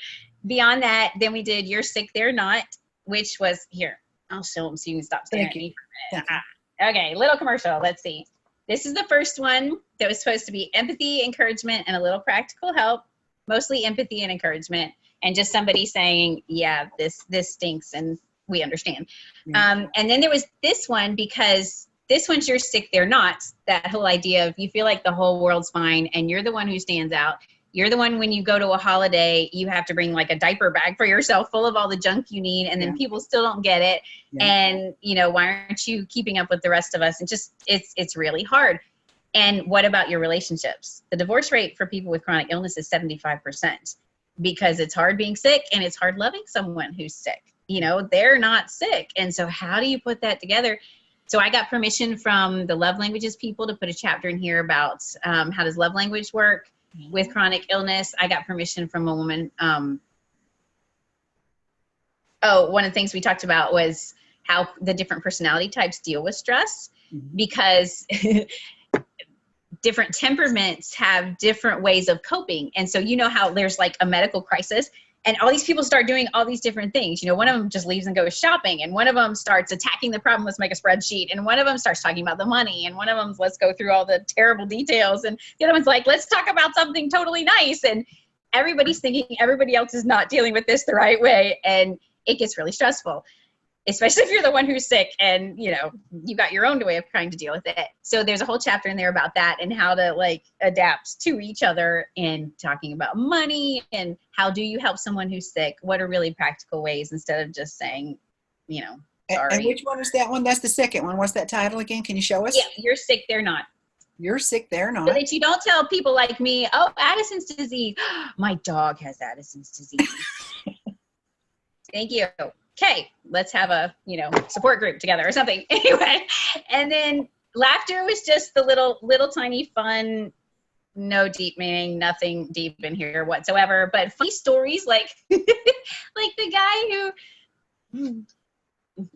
beyond that, then we did You're Sick, They're Not, which was, here, I'll show them so you can stop staring at me for a minute. Okay, little commercial. Let's see. This is the first one that was supposed to be empathy, encouragement, and a little practical help, mostly empathy and encouragement, and just somebody saying, yeah, this stinks, and we understand. Mm-hmm. And then there was this one, because this one's You're Sick, They're Not, that whole idea of you feel like the whole world's fine, and you're the one who stands out. You're the one, when you go to a holiday, you have to bring like a diaper bag for yourself full of all the junk you need, and then people still don't get it. Yeah. And, why aren't you keeping up with the rest of us? And just, it's really hard. And what about your relationships? The divorce rate for people with chronic illness is 75%, because it's hard being sick, and it's hard loving someone who's sick. They're not sick. And so how do you put that together? So I got permission from the love languages people to put a chapter in here about how does love language work with chronic illness. I got permission from a woman. One of the things we talked about was how the different personality types deal with stress, because different temperaments have different ways of coping. And so how there's like a medical crisis, And all these people start doing all these different things. You know, one of them just leaves and goes shopping, and one of them starts attacking the problem. Let's make a spreadsheet. And one of them starts talking about the money. And one of them's let's go through all the terrible details. And the other one's like, let's talk about something totally nice. And everybody's thinking everybody else is not dealing with this the right way. And it gets really stressful, especially if you're the one who's sick and, you know, you got your own way of trying to deal with it. So there's a whole chapter in there about that and how to like adapt to each other and talking about money and how do you help someone who's sick? What are really practical ways instead of just saying, you know, sorry. And which one is that one? That's the second one. What's that title again? Can you show us? Yeah, you're sick, they're not. You're sick, they're not. So that you don't tell people like me, oh, Addison's disease. My dog has Addison's disease. Thank you. Okay, let's have a, you know, support group together or something. Anyway, and then laughter was just the little tiny fun, no deep meaning, nothing deep in here whatsoever, but funny stories like like the guy who,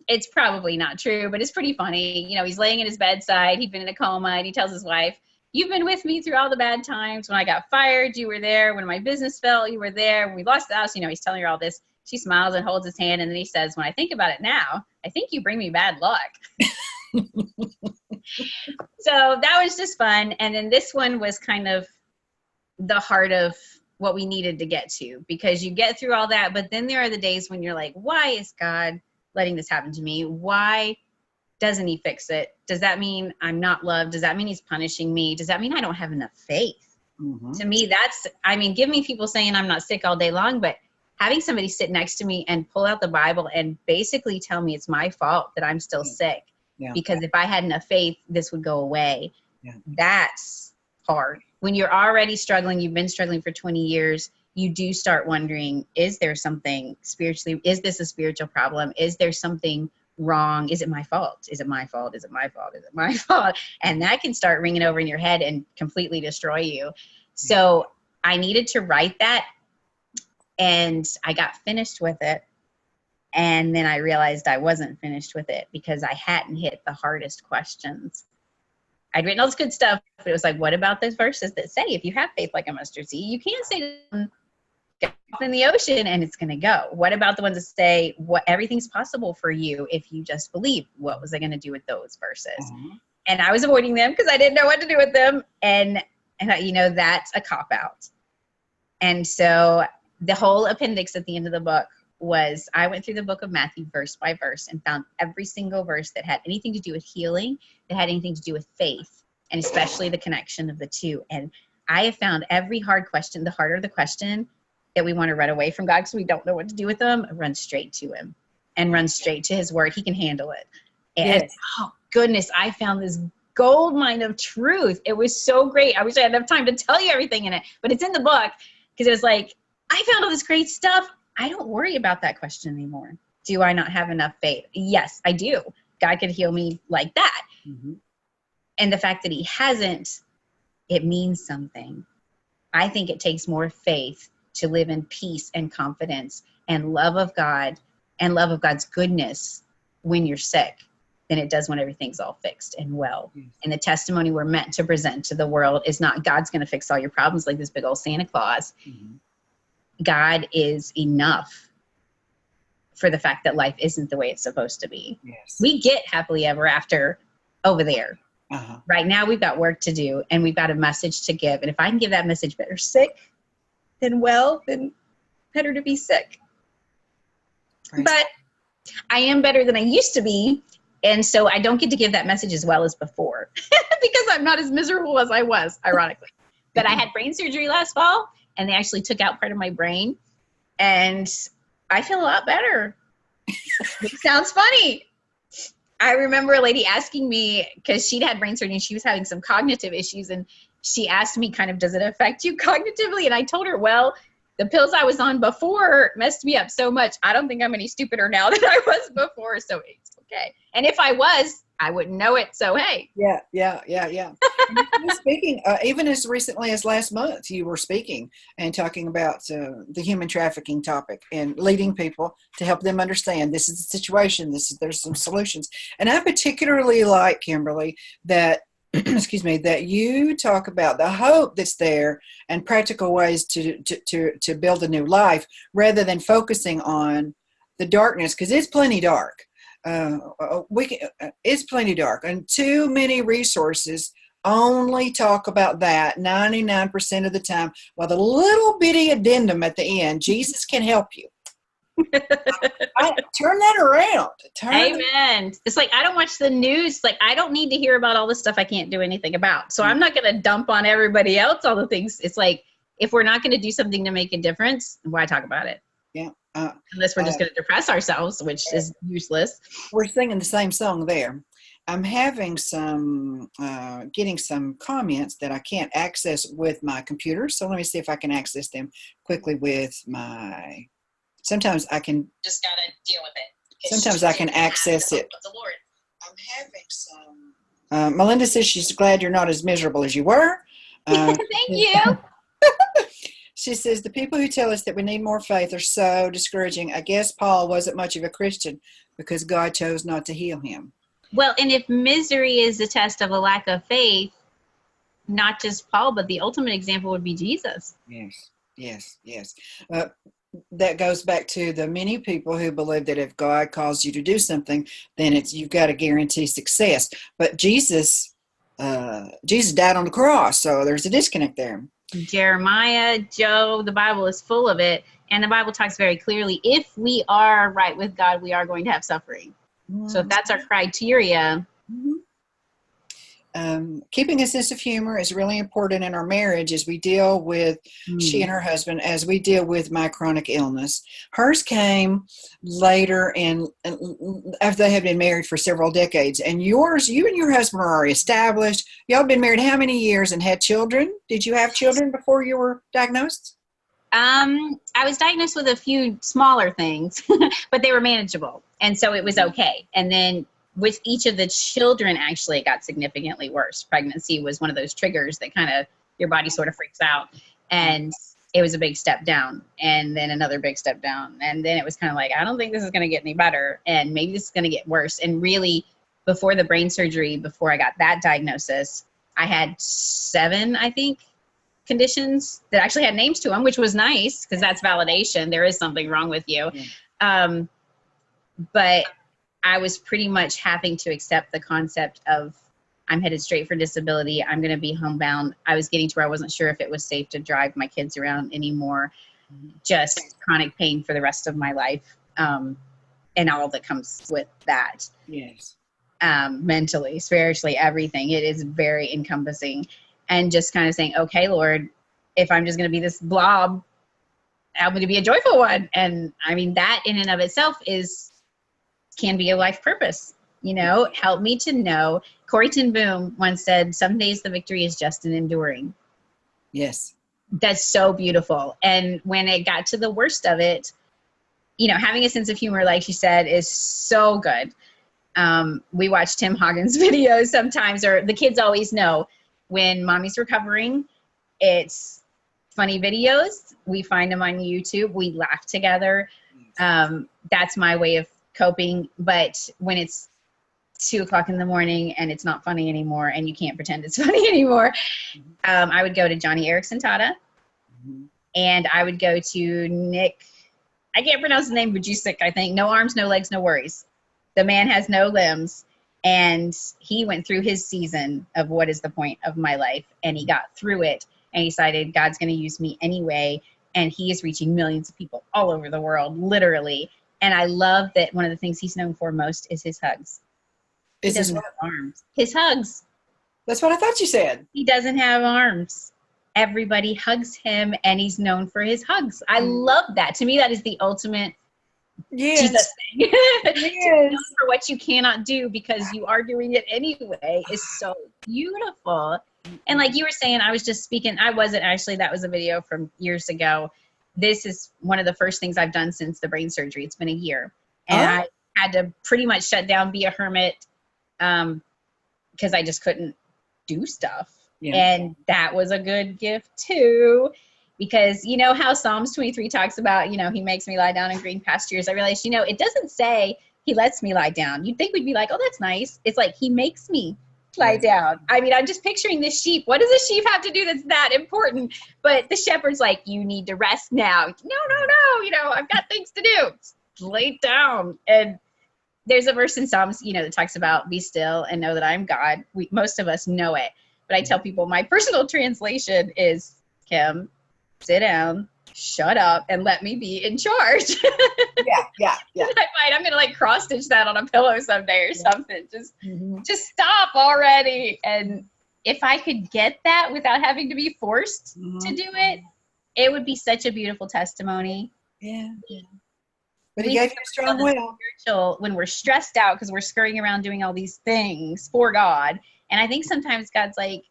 it's probably not true, but it's pretty funny. You know, he's laying at his bedside, he'd been in a coma, and he tells his wife, you've been with me through all the bad times. When I got fired, you were there. When my business fell, you were there. When we lost the house, you know, he's telling her all this. She smiles and holds his hand, and then he says, when I think about it now, I think you bring me bad luck. So that was just fun. And then this one was kind of the heart of what we needed to get to, because you get through all that, but then there are the days when you're like, why is God letting this happen to me? Why doesn't he fix it? Does that mean I'm not loved? Does that mean he's punishing me? Does that mean I don't have enough faith? Mm-hmm. To me, that's, I mean, give me people saying I'm not sick all day long, but having somebody sit next to me and pull out the Bible and basically tell me it's my fault that I'm still sick. Yeah. Because if I had enough faith, this would go away. Yeah. That's hard. When you're already struggling, you've been struggling for 20 years, you do start wondering, is there something spiritually, is this a spiritual problem? Is there something wrong? Is it my fault? Is it my fault? Is it my fault? Is it my fault? And that can start ringing over in your head and completely destroy you. So I needed to write that. And I got finished with it. And then I realized I wasn't finished with it because I hadn't hit the hardest questions. I'd written all this good stuff, but it was like, what about those verses that say, if you have faith like a mustard seed, you can't say get off in the ocean and it's going to go. What about the ones that say, what everything's possible for you if you just believe? What was I going to do with those verses? Mm-hmm. And I was avoiding them because I didn't know what to do with them. And you know, that's a cop-out. And so the whole appendix at the end of the book was, I went through the book of Matthew verse by verse and found every single verse that had anything to do with healing, that had anything to do with faith, and especially the connection of the two. And I have found every hard question, the harder the question that we want to run away from God because we don't know what to do with them, run straight to him and run straight to his word. He can handle it. And yes. Oh goodness, I found this gold mine of truth. It was so great. I wish I had enough time to tell you everything in it, but it's in the book because it was like, I found all this great stuff. I don't worry about that question anymore. Do I not have enough faith? Yes, I do. God could heal me like that. Mm-hmm. And the fact that he hasn't, it means something. I think it takes more faith to live in peace and confidence and love of God and love of God's goodness when you're sick than it does when everything's all fixed and well. Yes. And the testimony we're meant to present to the world is not God's going to fix all your problems like this big old Santa Claus. Mm-hmm. God is enough for the fact that life isn't the way it's supposed to be. Yes. We get happily ever after over there. Uh-huh. Right now we've got work to do and we've got a message to give. And if I can give that message better sick than well, then better to be sick. Right. But I am better than I used to be. And so I don't get to give that message as well as before because I'm not as miserable as I was, ironically. But I had brain surgery last fall. And they actually took out part of my brain. And I feel a lot better. It sounds funny. I remember a lady asking me, because she'd had brain surgery and she was having some cognitive issues. And she asked me kind of, does it affect you cognitively? And I told her, well, the pills I was on before messed me up so much. I don't think I'm any stupider now than I was before. So it's okay. And if I was, I wouldn't know it. So, hey. Yeah. Speaking, even as recently as last month, you were speaking and talking about the human trafficking topic and leading people to help them understand this is the situation. There's some solutions. And I particularly like, Kimberly, that excuse me, that you talk about the hope that's there and practical ways to build a new life rather than focusing on the darkness, because it's plenty dark. It's plenty dark, and too many resources only talk about that 99% of the time, with a little bitty addendum at the end. Jesus can help you. Turn that around. Amen. It's like, I don't watch the news. Like, I don't need to hear about all the stuff I can't do anything about. So I'm not going to dump on everybody else all the things. It's like, if we're not going to do something to make a difference, why talk about it? Yeah. Unless we're just going to depress ourselves, which is useless. We're singing the same song there. I'm having getting some comments that I can't access with my computer. So let me see if I can access them quickly with my... Sometimes I can just gotta deal with it. Sometimes I can access it. I'm having some. Melinda says she's glad you're not as miserable as you were. Thank you. She says the people who tell us that we need more faith are so discouraging. I guess Paul wasn't much of a Christian because God chose not to heal him. Well, and if misery is a test of a lack of faith, not just Paul, but the ultimate example would be Jesus. Yes. That goes back to the many people who believe that if God calls you to do something, then you've got to guarantee success. But Jesus died on the cross, so there's a disconnect there. Jeremiah, Job, the Bible is full of it, and the Bible talks very clearly, if we are right with God, we are going to have suffering. So if that's our criteria. Keeping a sense of humor is really important in our marriage as we deal with, she and her husband, as we deal with my chronic illness. Hers came later after they had been married for several decades. And you and your husband are established. Y'all been married how many years and had children? Did you have children before you were diagnosed? I was diagnosed with a few smaller things, but they were manageable. And so it was okay. And then with each of the children, actually, it got significantly worse. Pregnancy was one of those triggers that kind of your body sort of freaks out. And it was a big step down, and then another big step down. And then it was kind of like, I don't think this is going to get any better. And maybe this is going to get worse. And really, before the brain surgery, before I got that diagnosis, I had 7, I think, conditions that actually had names to them, which was nice because that's validation. There is something wrong with you. But I was pretty much having to accept the concept of I'm headed straight for disability. I'm going to be homebound. I was getting to where I wasn't sure if it was safe to drive my kids around anymore. Just chronic pain for the rest of my life, and all that comes with that. Yes. Mentally, spiritually, everything. It is very encompassing. And just kind of saying, okay, Lord, if I'm just going to be this blob, I'm going to be a joyful one. And I mean, that in and of itself can be a life purpose. Help me to know. Corrie ten Boom once said, some days the victory is just in enduring. Yes. That's so beautiful. And when it got to the worst of it, having a sense of humor, like she said, is so good. We watch Tim Hawkins videos sometimes, or the kids always know when mommy's recovering, it's funny videos. We find them on YouTube. We laugh together. That's my way of coping. But when it's 2:00 in the morning and it's not funny anymore and you can't pretend it's funny anymore, I would go to Johnny Erickson Tata, and I would go to Nick, I can't pronounce his name, Vujicic, I think. No arms, no legs, no worries. The man has no limbs, and he went through his season of what is the point of my life, and he got through it, and he decided God's going to use me anyway, and he is reaching millions of people all over the world, literally. And I love that one of the things he's known for most is his hugs. He doesn't have arms. His hugs. That's what I thought you said. He doesn't have arms. Everybody hugs him, and he's known for his hugs. I love that. To me, that is the ultimate Jesus thing. To know for what you cannot do because you are doing it anyway is so beautiful. And like you were saying, I was just speaking. I wasn't actually. That was a video from years ago. This is one of the first things I've done since the brain surgery. It's been a year. And I had to pretty much shut down, be a hermit, because I just couldn't do stuff. Yeah. And that was a good gift too, because you know how Psalms 23 talks about, he makes me lie down in green pastures. I realized, it doesn't say he lets me lie down. You'd think we'd be like, oh, that's nice. It's like he makes me lie down. I mean, I'm just picturing this sheep. What does a sheep have to do that's that important? But the shepherd's like, you need to rest now. No, I've got things to do. Just lay down. And there's a verse in Psalms, that talks about be still and know that I'm God. Most of us know it. But I tell people my personal translation is, Kim, sit down, shut up, and let me be in charge. Yeah. I'm going to cross stitch that on a pillow someday or something. Just stop already. And if I could get that without having to be forced to do it, it would be such a beautiful testimony. Yeah. But he gave you a strong will. When we're stressed out because we're scurrying around doing all these things for God. And I think sometimes God's like,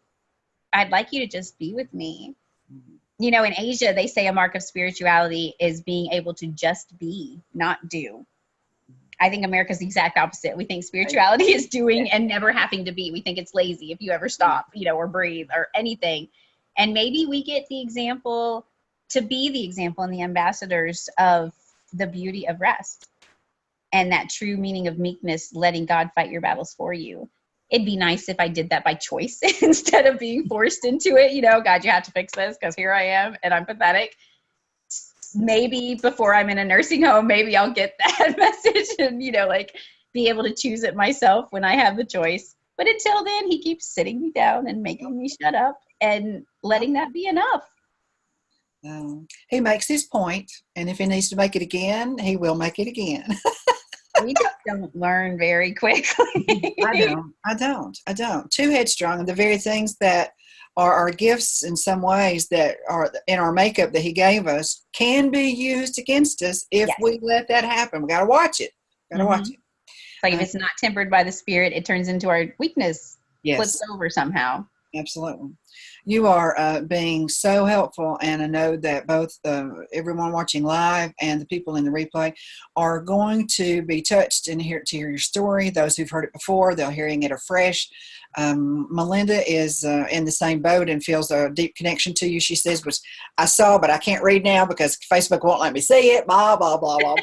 I'd like you to just be with me. In Asia, they say a mark of spirituality is being able to just be, not do. I think America's the exact opposite. We think spirituality is doing and never having to be. We think it's lazy if you ever stop, or breathe or anything. And maybe we get the example to be the example and the ambassadors of the beauty of rest and that true meaning of meekness, letting God fight your battles for you. It'd be nice if I did that by choice instead of being forced into it. God, you have to fix this because here I am and I'm pathetic. Maybe before I'm in a nursing home, maybe I'll get that message and, be able to choose it myself when I have the choice. But until then, he keeps sitting me down and making me shut up and letting that be enough. He makes his point, and if he needs to make it again, he will make it again. We just don't learn very quickly. I don't. Too headstrong. And the very things that are our gifts in some ways that are in our makeup that he gave us can be used against us if we let that happen. We got to watch it. Watch it. It's like if it's not tempered by the Spirit, it turns into our weakness. Flips over somehow. Absolutely. You are being so helpful, and I know that both everyone watching live and the people in the replay are going to be touched and hear your story. Those who've heard it before, they're hearing it afresh. Melinda is in the same boat and feels a deep connection to you. She says, which I saw, but I can't read now because Facebook won't let me see it, blah, blah, blah, blah,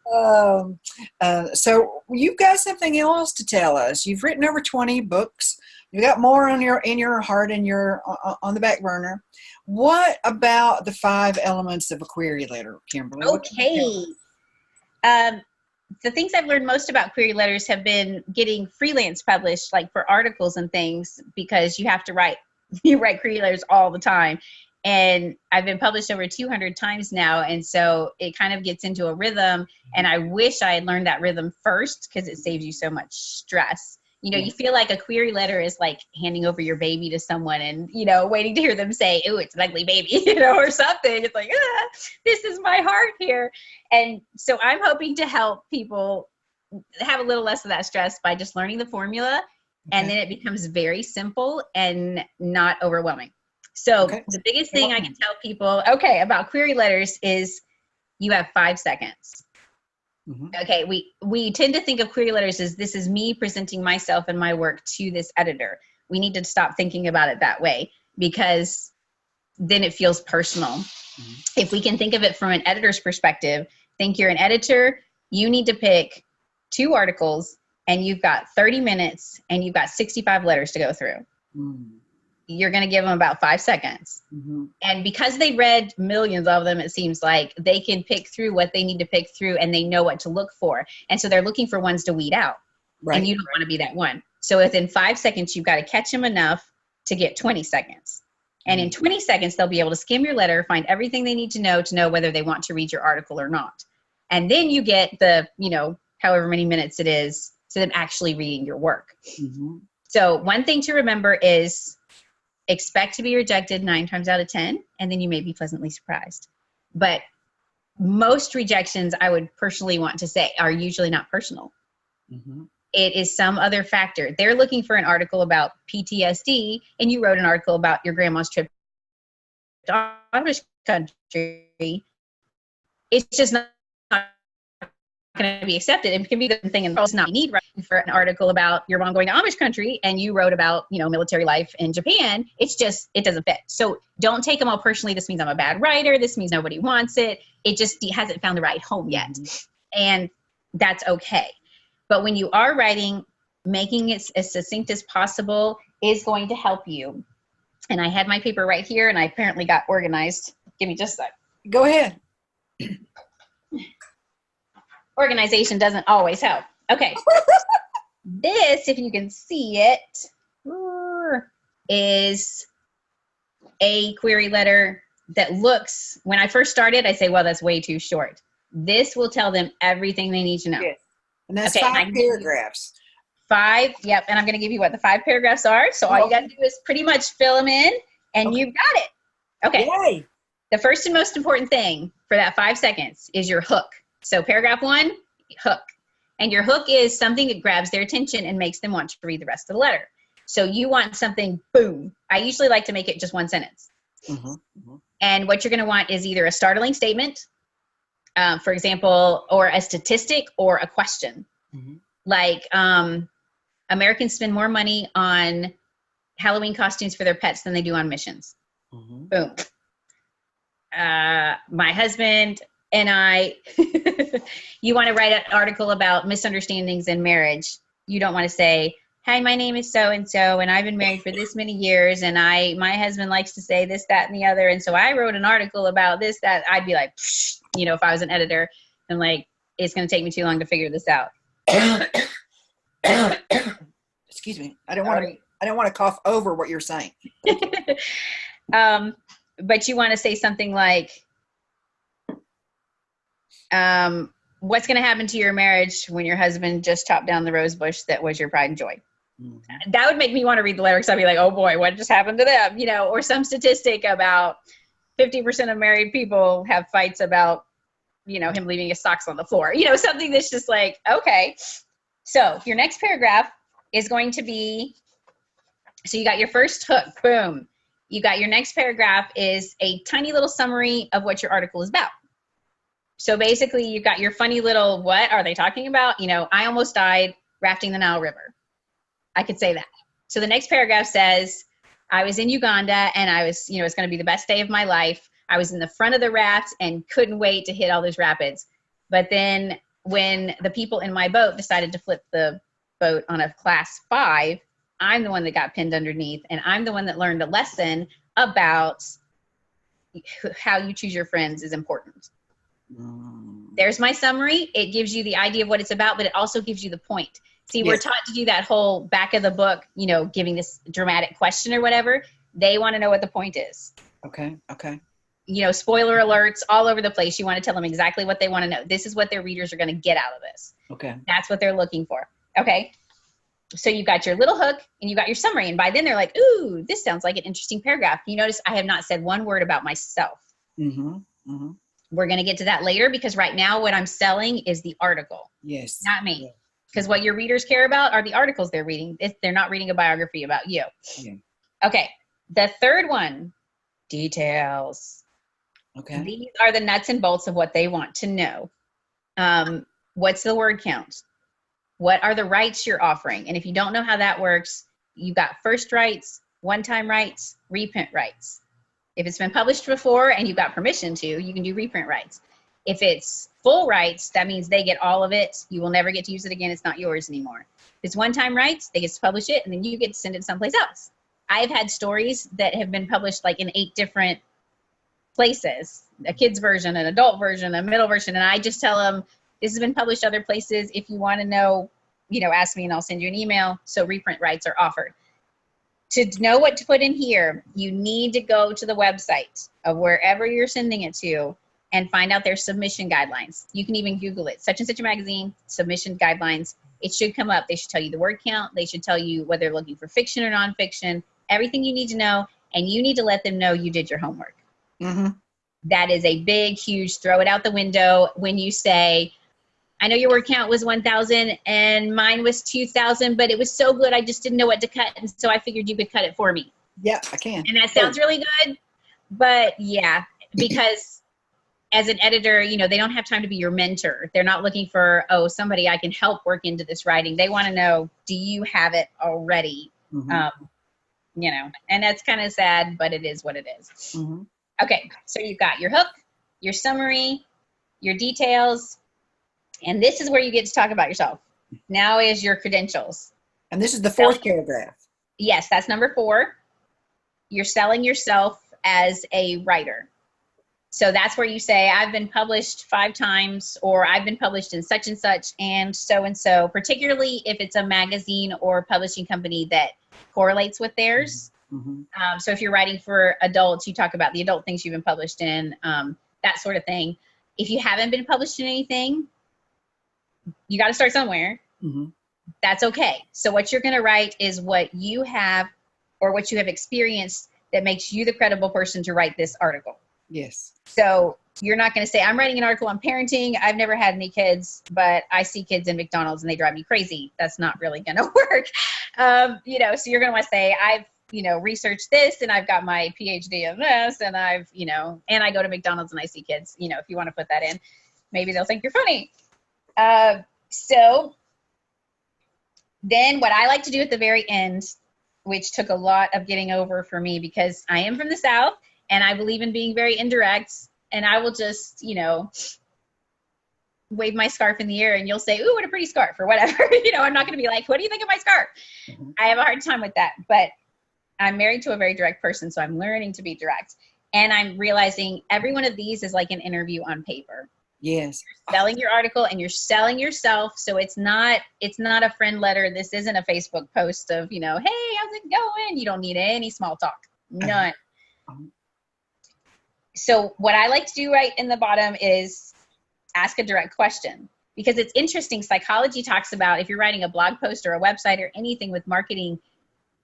blah. So you've got something else to tell us. You've written over 20 books. You got more in your heart and your on the back burner. What about the 5 elements of a query letter, Kimberly? Okay. The things I've learned most about query letters have been getting freelance published, like for articles and things, because you have to write query letters all the time. And I've been published over 200 times now. And so it kind of gets into a rhythm. And I wish I had learned that rhythm first because it saves you so much stress. You feel like a query letter is like handing over your baby to someone and, waiting to hear them say, "Ooh, it's an ugly baby," or something. It's like, this is my heart here. And so I'm hoping to help people have a little less of that stress by just learning the formula. And then it becomes very simple and not overwhelming. So the biggest thing I can tell people, about query letters is you have 5 seconds. Okay, we tend to think of query letters as this is me presenting myself and my work to this editor. We need to stop thinking about it that way because then it feels personal. If we can think of it from an editor's perspective, think you're an editor, you need to pick 2 articles and you've got 30 minutes and you've got 65 letters to go through. You're going to give them about 5 seconds. And because they read millions of them, it seems like they can pick through what they need to pick through and they know what to look for. And so they're looking for ones to weed out. And you don't want to be that one. So within 5 seconds, you've got to catch them enough to get 20 seconds. And in 20 seconds, they'll be able to skim your letter, find everything they need to know whether they want to read your article or not. And then you get the, however many minutes it is to them actually reading your work. So one thing to remember is expect to be rejected 9 times out of 10, and then you may be pleasantly surprised. But most rejections, I would personally want to say, are usually not personal. It is some other factor. They're looking for an article about PTSD, and you wrote an article about your grandma's trip to Amish country. It's just not going to be accepted. It can be the thing in the world. It's not need writing for an article about your mom going to Amish country and you wrote about, military life in Japan. It's just, it doesn't fit. So don't take them all personally. This means I'm a bad writer. This means nobody wants it. It just hasn't found the right home yet. And that's okay. But when you are writing, making it as succinct as possible is going to help you. And I had my paper right here, and I apparently got organized. Give me just a sec. Go ahead. Organization doesn't always help. Okay. This, if you can see it, is a query letter that looks, when I first started, I say, well, that's way too short. This will tell them everything they need to know. Yes. And that's Okay, 5 paragraphs. 5, yep. And I'm going to give you what the 5 paragraphs are. So all you got to do is pretty much fill them in, and you've got it. Okay. Yay. The first and most important thing for that 5 seconds is your hook. So paragraph 1, hook. And your hook is something that grabs their attention and makes them want to read the rest of the letter. So you want something, boom. I usually like to make it just 1 sentence. And what you're going to want is either a startling statement, for example, or a statistic or a question. Like, Americans spend more money on Halloween costumes for their pets than they do on missions. Boom. My husband and I, you want to write an article about misunderstandings in marriage. You don't want to say, hi, my name is so-and-so, and I've been married for this many years, and my husband likes to say this, that, and the other, and so I wrote an article about this, that. I'd be like, psh, you know, if I was an editor, and like, it's going to take me too long to figure this out. Excuse me. I don't want to cough over what you're saying. But you want to say something like, what's going to happen to your marriage when your husband just chopped down the rose bush that was your pride and joy? That would make me want to read the letter, because I'd be like, oh boy, what just happened to them? You know, or some statistic about 50% of married people have fights about, you know, him leaving his socks on the floor. You know, something that's just like, okay. So your next paragraph is going to be, so you got your first hook, boom. You got your next paragraph is a tiny little summary of what your article is about. So basically you've got your funny little, what are they talking about? You know, I almost died rafting the Nile River. I could say that. So the next paragraph says, I was in Uganda and I was, you know, it's going to be the best day of my life. I was in the front of the raft and couldn't wait to hit all those rapids. But then when the people in my boat decided to flip the boat on a class 5, I'm the one that got pinned underneath, and I'm the one that learned a lesson about how you choose your friends is important. There's my summary. It gives you the idea of what it's about, but it also gives you the point. See, we're taught to do that whole back of the book, you know, giving this dramatic question or whatever. They want to know what the point is. Okay. You know, spoiler alerts all over the place. You want to tell them exactly what they want to know. This is what their readers are going to get out of this. Okay. That's what they're looking for. Okay. So you got your little hook and you got your summary. And by then they're like, ooh, this sounds like an interesting paragraph. You notice I have not said one word about myself. We're going to get to that later, because right now what I'm selling is the article. Yes. Not me. Because what your readers care about are the articles they're reading. They're not reading a biography about you. Okay. The third one, details. Okay. These are the nuts and bolts of what they want to know. What's the word count? What are the rights you're offering? And if you don't know how that works, you've got first rights, one-time rights, reprint rights. If it's been published before and you've got permission to, you can do reprint rights. If it's full rights, that means they get all of it. You will never get to use it again. It's not yours anymore. If it's one-time rights, they get to publish it, and then you get to send it someplace else. I've had stories that have been published like in 8 different places, a kid's version, an adult version, a middle version, and I just tell them, this has been published other places. If you want to know, you know, ask me and I'll send you an email. So reprint rights are offered. To know what to put in here, you need to go to the website of wherever you're sending it to and find out their submission guidelines. You can even Google it, such and such a magazine, submission guidelines. It should come up. They should tell you the word count. They should tell you whether they're looking for fiction or nonfiction, everything you need to know, and you need to let them know you did your homework. That is a big, huge throw it out the window when you say, I know your word count was 1,000 and mine was 2,000, but it was so good I just didn't know what to cut, and so I figured you could cut it for me. Yeah, I can. And that sounds really good, but yeah, because as an editor, you know, they don't have time to be your mentor. They're not looking for, oh, somebody I can help work into this writing. They want to know, do you have it already? You know, and that's kind of sad, but it is what it is. Okay, so you've got your hook, your summary, your details, and this is where you get to talk about yourself. Now is your credentials. And this is the fourth paragraph. Yes, that's number 4. You're selling yourself as a writer. So that's where you say, I've been published 5 times, or I've been published in such and such and so, particularly if it's a magazine or publishing company that correlates with theirs. Mm-hmm. So if you're writing for adults, you talk about the adult things you've been published in, that sort of thing. If you haven't been published in anything, you got to start somewhere. Mm-hmm. That's okay. So what you're going to write is what you have or what you have experienced that makes you the credible person to write this article. Yes. So you're not going to say, I'm writing an article on parenting. I've never had any kids, but I see kids in McDonald's and they drive me crazy. That's not really going to work. So you're going to want to say, I've, researched this, and I've got my PhD in this, and I've, and I go to McDonald's and I see kids, if you want to put that in, maybe they'll think you're funny. So then what I like to do at the very end, which took a lot of getting over for me because I am from the South and I believe in being very indirect, and I will just, wave my scarf in the air and you'll say, ooh, what a pretty scarf, or whatever. I'm not going to be like, what do you think of my scarf? Mm-hmm. I have a hard time with that, but I'm married to a very direct person, so I'm learning to be direct. And I'm realizing every one of these is like an interview on paper. Yes. You're selling your article and you're selling yourself. So it's not a friend letter. This isn't a Facebook post of, hey, how's it going? You don't need any small talk. None. So what I like to do right in the bottom is ask a direct question, because it's interesting. Psychology talks about, if you're writing a blog post or a website or anything with marketing,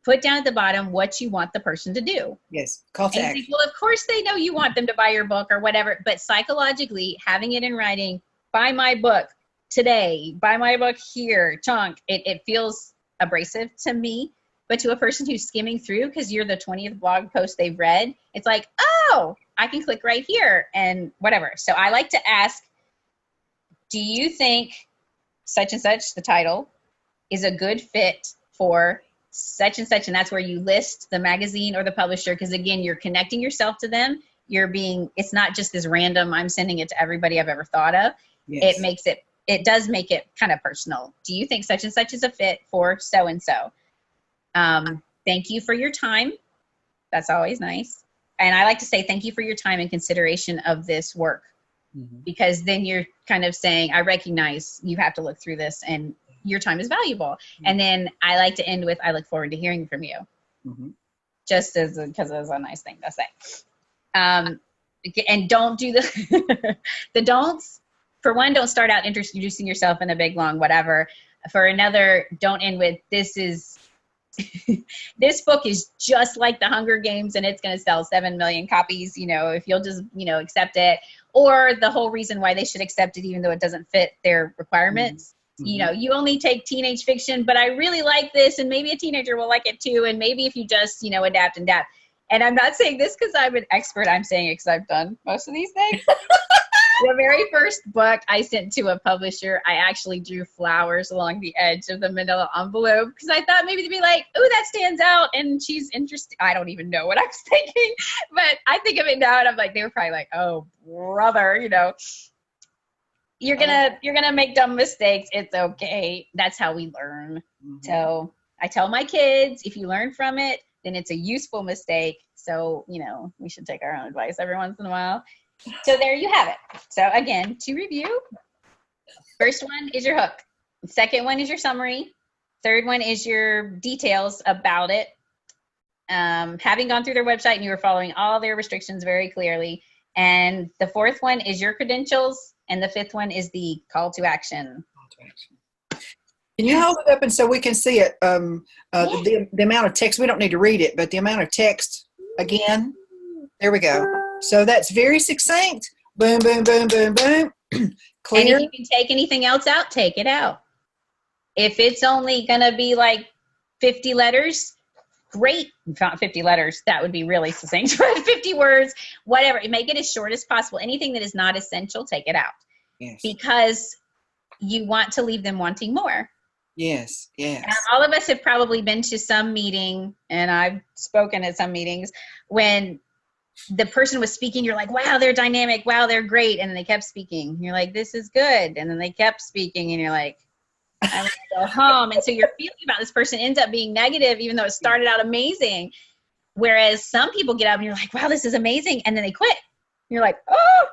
put down at the bottom what you want the person to do. Yes. Call to action. Well, of course they know you want them to buy your book or whatever, but psychologically, having it in writing, buy my book today, buy my book here, chunk, it feels abrasive to me. But to a person who's skimming through, because you're the 20th blog post they've read, it's like, oh, I can click right here and whatever. So I like to ask, do you think such and such, the title, is a good fit for such and such? And that's where you list the magazine or the publisher, because again, you're connecting yourself to them. It's not just this random, I'm sending it to everybody I've ever thought of. Yes. It does make it kind of personal. Do you think such and such is a fit for so-and-so? Thank you for your time. That's always nice. And I like to say thank you for your time and consideration of this work, because then you're kind of saying, I recognize you have to look through this and your time is valuable. And then I like to end with, I look forward to hearing from you. Just because it's a nice thing to say. And don't do the don'ts. For one, don't start out introducing yourself in a big, long, whatever. For another, don't end with, this book is just like the Hunger Games and it's going to sell 7 million copies, if you'll just, accept it. Or the whole reason why they should accept it, even though it doesn't fit their requirements. You only take teenage fiction, but I really like this, and maybe a teenager will like it too, and maybe if you just, adapt. And I'm not saying this because I'm an expert. I'm saying it because I've done most of these things. The very first book I sent to a publisher, I actually drew flowers along the edge of the manila envelope because I thought maybe they'd be like, oh, that stands out and she's interested. I don't even know what I was thinking, but I think of it now and I'm like, they were probably like, oh, brother, you're gonna make dumb mistakes. It's okay. That's how we learn. So I tell my kids, if you learn from it, then it's a useful mistake. So, we should take our own advice every once in a while. So there you have it. So again, to review, first one is your hook. Second one is your summary. Third one is your details about it. Having gone through their website and you were following all their restrictions very clearly. And the fourth one is your credentials. And the fifth one is the call to action. Can you hold it up and so we can see it? The amount of text, we don't need to read it, but the amount of text again. There we go. So that's very succinct. Boom, boom, boom, boom, boom. Clear. And if you can take anything else out, take it out. If it's only going to be like 50 letters, great. Not 50 letters. That would be really succinct. 50 words, whatever. Make it as short as possible. Anything that is not essential, take it out. Yes. Because you want to leave them wanting more. Yes, yes. And all of us have probably been to some meeting, and I've spoken at some meetings, when the person was speaking, you're like, wow, they're dynamic. Wow, they're great. And then they kept speaking. You're like, this is good. And then they kept speaking, and you're like, I want to go home. And so your feeling about this person ends up being negative, even though it started out amazing. Whereas some people get up and you're like, wow, this is amazing. And then they quit. You're like, oh,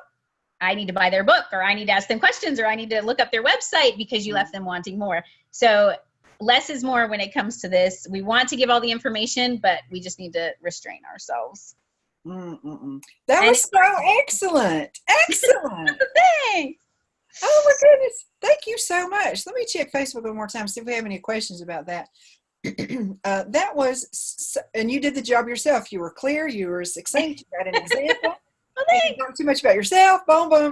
I need to buy their book, or I need to ask them questions, or I need to look up their website because you left them wanting more. So less is more when it comes to this. We want to give all the information, but we just need to restrain ourselves. That was so excellent. Excellent. Thanks. Oh my goodness. Thank you so much. Let me check Facebook one more time, see if we have any questions about that. That was, and you did the job yourself. You were clear. You were succinct. You had an example. You don't too much about yourself. Boom, boom,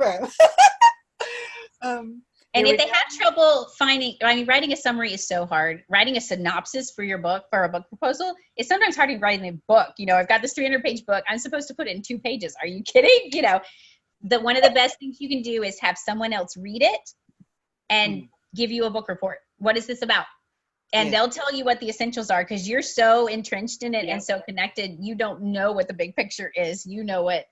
boom. And if they have trouble writing a summary is so hard. Writing a synopsis for your book, for a book proposal, is sometimes harder than writing a book. I've got this 300-page book. I'm supposed to put it in 2 pages. Are you kidding? One of the best things you can do is have someone else read it and give you a book report. What is this about? And they'll tell you what the essentials are, because you're so entrenched in it and so connected. You don't know what the big picture is. You know what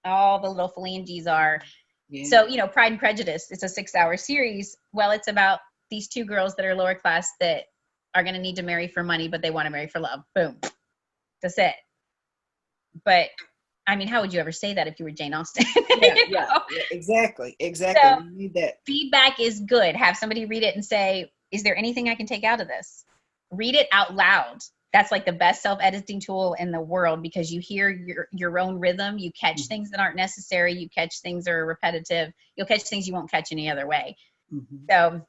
all the little phalanges are. Yeah. So, Pride and Prejudice, it's a 6-hour series. Well, it's about these 2 girls that are lower class that are going to need to marry for money, but they want to marry for love. Boom. That's it. But, how would you ever say that if you were Jane Austen? Yeah, exactly. So, you need that. Feedback is good. Have somebody read it and say, is there anything I can take out of this? Read it out loud. That's like the best self-editing tool in the world, because you hear your own rhythm. You catch things that aren't necessary. You catch things that are repetitive. You'll catch things you won't catch any other way. So.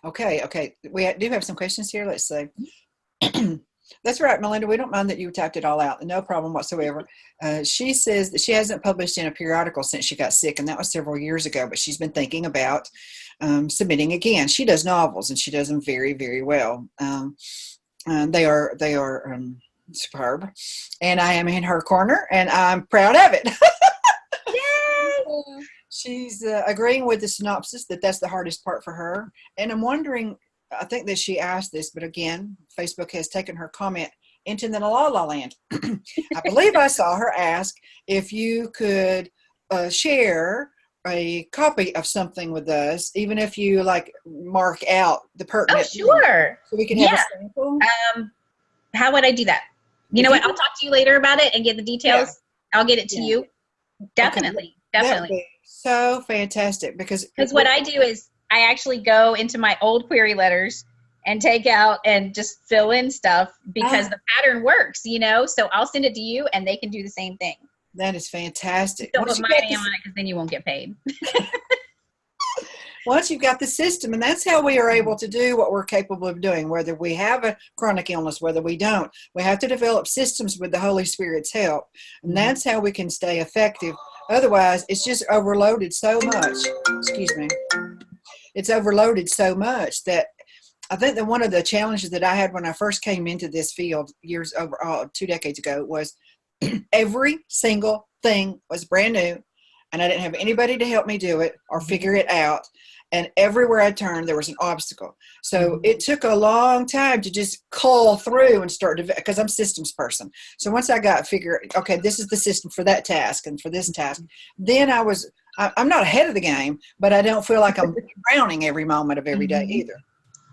Okay. We do have some questions here. Let's see. That's right, Melinda. We don't mind that you typed it all out. No problem whatsoever. She says that she hasn't published in a periodical since she got sick, and that was several years ago, but she's been thinking about submitting again. She does novels, and she does them very, very well. They are superb, and I am in her corner, and I'm proud of it. Yay! She's agreeing with the synopsis that that's the hardest part for her, and I'm wondering, I think that she asked this, but again, Facebook has taken her comment into the la la land. I believe I saw her ask if you could share a copy of something with us, even if you mark out the pertinent. Oh, sure. So we can have a sample. How would I do that? You know what? I'll talk to you later about it and get the details. Yeah. I'll get it to you. Definitely. Okay. That would be so fantastic, because what I do is I actually go into my old query letters and take out and just fill in stuff, because the pattern works, so I'll send it to you and they can do the same thing. That is fantastic. Don't put my name on it, because then you won't get paid. Once you've got the system, and that's how we are able to do what we're capable of doing, whether we have a chronic illness, whether we don't. We have to develop systems with the Holy Spirit's help, and that's how we can stay effective. Otherwise, it's just overloaded so much. Excuse me. It's overloaded so much that I think that one of the challenges that I had when I first came into this field 2 decades ago was every single thing was brand new, and I didn't have anybody to help me do it or figure it out. And everywhere I turned, there was an obstacle. So it took a long time to just cull through and start to, because I'm systems person. So once I got okay, this is the system for that task and for this task, then I'm not ahead of the game, but I don't feel like I'm drowning every moment of every day either.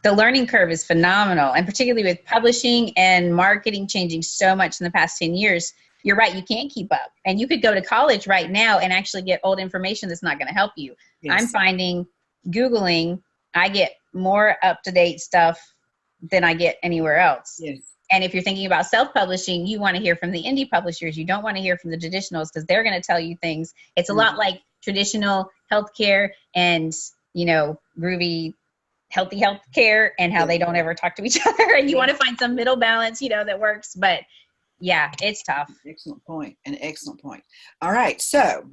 The learning curve is phenomenal, and particularly with publishing and marketing changing so much in the past 10 years, you're right, you can't keep up. And you could go to college right now and actually get old information that's not going to help you. Yes. I'm finding Googling, I get more up-to-date stuff than I get anywhere else. Yes. And if you're thinking about self-publishing, you want to hear from the indie publishers. You don't want to hear from the traditionals, because they're going to tell you things. It's a lot like traditional healthcare and, groovy, healthy healthcare, and how they don't ever talk to each other. And you want to find some middle balance, that works. But yeah, it's tough. Excellent point. An excellent point. All right. So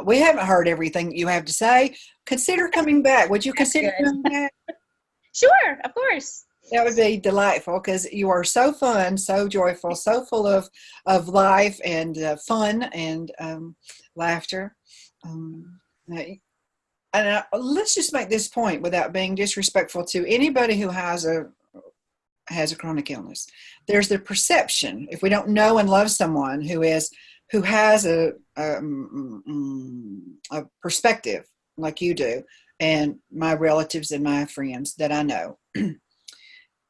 we haven't heard everything you have to say. Consider coming back. Would you consider coming back? Sure, of course. That would be delightful, because you are so fun, so joyful, so full of life and fun and laughter. Let's just make this point without being disrespectful to anybody who has a chronic illness. There's the perception, if we don't know and love someone who has a perspective like you do, and my relatives and my friends that I know.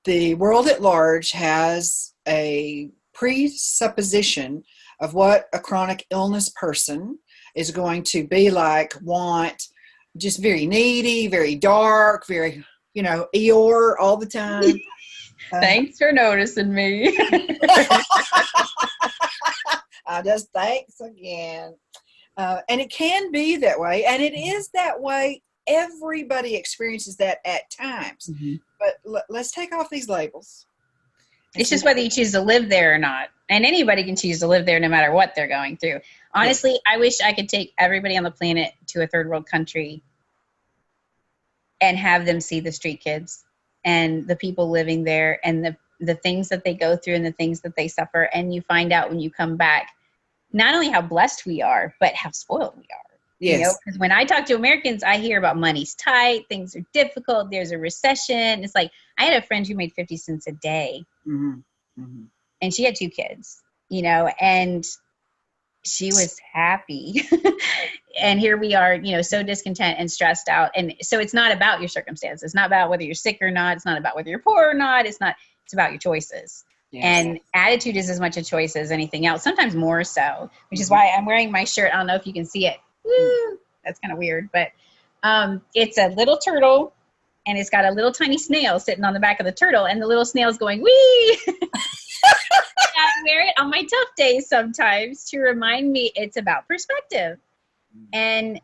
The world at large has a presupposition of what a chronic illness person is going to be like, want, just very needy, very dark, very, Eeyore all the time. Thanks for noticing me. I just thanks again. And it can be that way, and it is that way. Everybody experiences that at times. Mm-hmm. But let's take off these labels. It's just whether you choose to live there or not. And anybody can choose to live there no matter what they're going through. Honestly, yes. I wish I could take everybody on the planet to a third world country and have them see the street kids and the people living there and the things that they go through and the things that they suffer. And you find out when you come back, not only how blessed we are, but how spoiled we are. Yes. Because when I talk to Americans, I hear about money's tight, things are difficult, there's a recession. It's like, I had a friend who made 50 cents a day. Mm-hmm. Mm-hmm. And she had 2 kids, and she was happy. And here we are, so discontent and stressed out. And so it's not about your circumstances. It's not about whether you're sick or not. It's not about whether you're poor or not. It's about your choices. Yes. And attitude is as much a choice as anything else, sometimes more so, which is why I'm wearing my shirt. I don't know if you can see it. Woo! That's kind of weird, but it's a little turtle, and it's got a little tiny snail sitting on the back of the turtle, and the little snail's going, wee! I wear it on my tough days sometimes to remind me it's about perspective. And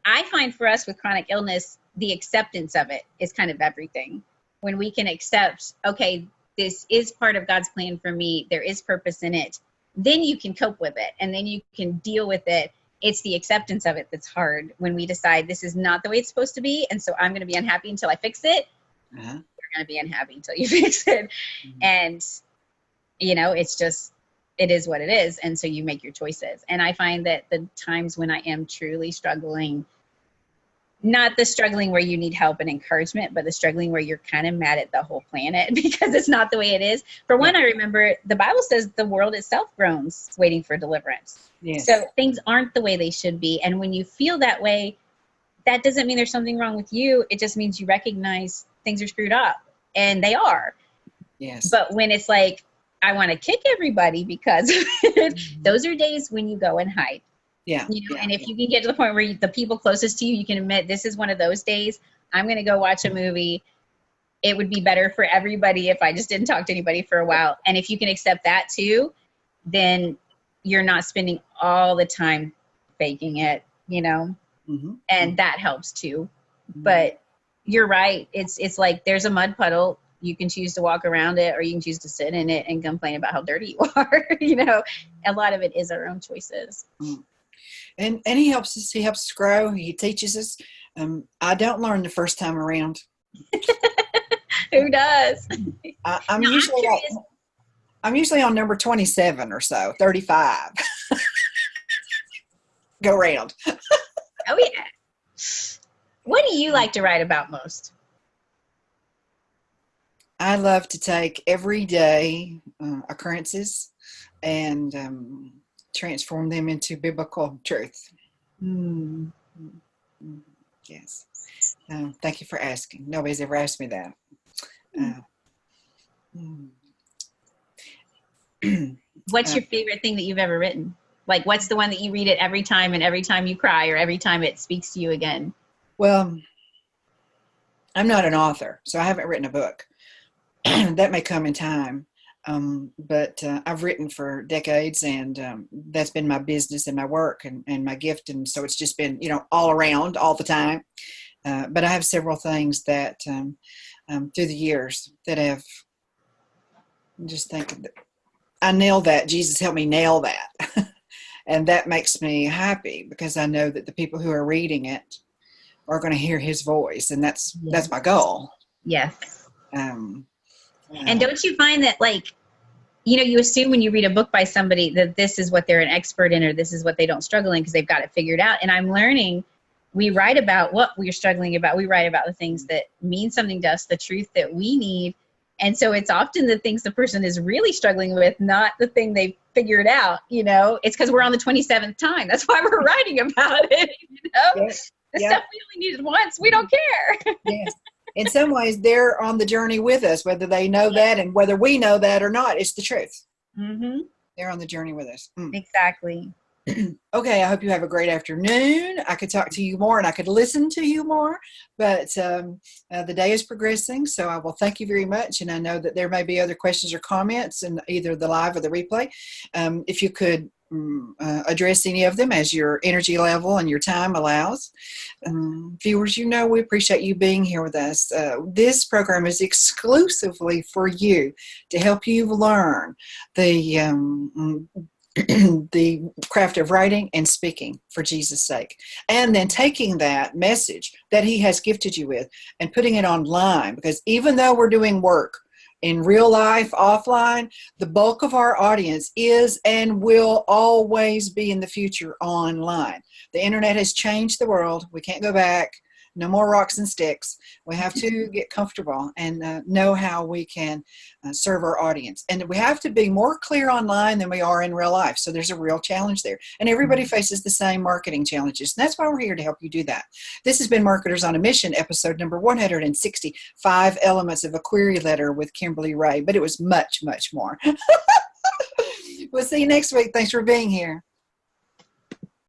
I find for us with chronic illness, the acceptance of it is kind of everything. When we can accept, okay, this is part of God's plan for me, there is purpose in it, then you can cope with it, and then you can deal with it. It's the acceptance of it that's hard when we decide this is not the way it's supposed to be, and so I'm going to be unhappy until I fix it. You're going to be unhappy until you fix it. And, it's just, it is what it is, and so you make your choices. And I find that the times when I am truly struggling, not the struggling where you need help and encouragement, but the struggling where you're kind of mad at the whole planet because it's not the way it is. For one, I remember the Bible says the world itself groans waiting for deliverance. Yes. So things aren't the way they should be. And when you feel that way, that doesn't mean there's something wrong with you. It just means you recognize things are screwed up, and they are. Yes. But when it's like, I want to kick everybody because those are days when you go and hide. Yeah. And if you can get to the point where the people closest to you, you can admit this is one of those days, I'm going to go watch a movie. It would be better for everybody if I just didn't talk to anybody for a while. And if you can accept that too, then you're not spending all the time faking it, and that helps too. But you're right. It's like there's a mud puddle. You can choose to walk around it, or you can choose to sit in it and complain about how dirty you are. A lot of it is our own choices. And he helps us. He helps us grow. He teaches us. I don't learn the first time around. Who does? I'm usually on number 27 or so, 35. Go round. Oh yeah. What do you like to write about most? I love to take everyday occurrences and transform them into biblical truth. Yes. Thank you for asking. Nobody's ever asked me that. What's your favorite thing that you've ever written? Like, what's the one that you read it every time, and every time you cry, or every time it speaks to you again? Well, I'm not an author, so I haven't written a book. That may come in time. But I've written for decades, and that's been my business and my work and my gift. And so it's just been, all around all the time. But I have several things that through the years that have just think I nailed that. Jesus helped me nail that. And that makes me happy because I know that the people who are reading it are going to hear his voice. And that's my goal. Yes. And don't you find that, like, you assume when you read a book by somebody that this is what they're an expert in, or this is what they don't struggle in because they've got it figured out. And I'm learning, we write about what we're struggling about. We write about the things that mean something to us, the truth that we need. And so it's often the things the person is really struggling with, not the thing they figured out, It's because we're on the 27th time. That's why we're writing about it, Yes. The Yep. stuff we only needed once, we don't care. Yes. In some ways, they're on the journey with us, whether they know that and whether we know that or not. It's the truth. Mm-hmm. They're on the journey with us. Exactly. Okay, I hope you have a great afternoon. I could talk to you more and I could listen to you more, but the day is progressing, so I will thank you very much. And I know that there may be other questions or comments in either the live or the replay. If you could address any of them as your energy level and your time allows. Viewers, we appreciate you being here with us. This program is exclusively for you to help you learn the craft of writing and speaking for Jesus' sake. And then taking that message that he has gifted you with and putting it online, because even though we're doing work in real life, offline, the bulk of our audience is and will always be in the future online. The internet has changed the world. We can't go back. No more rocks and sticks. We have to get comfortable and know how we can serve our audience. And we have to be more clear online than we are in real life. So there's a real challenge there. And everybody faces the same marketing challenges. And that's why we're here to help you do that. This has been Marketers on a Mission, episode number 160, 5 Elements of a Query Letter with Kimberly Rae. But it was much, much more. We'll see you next week. Thanks for being here.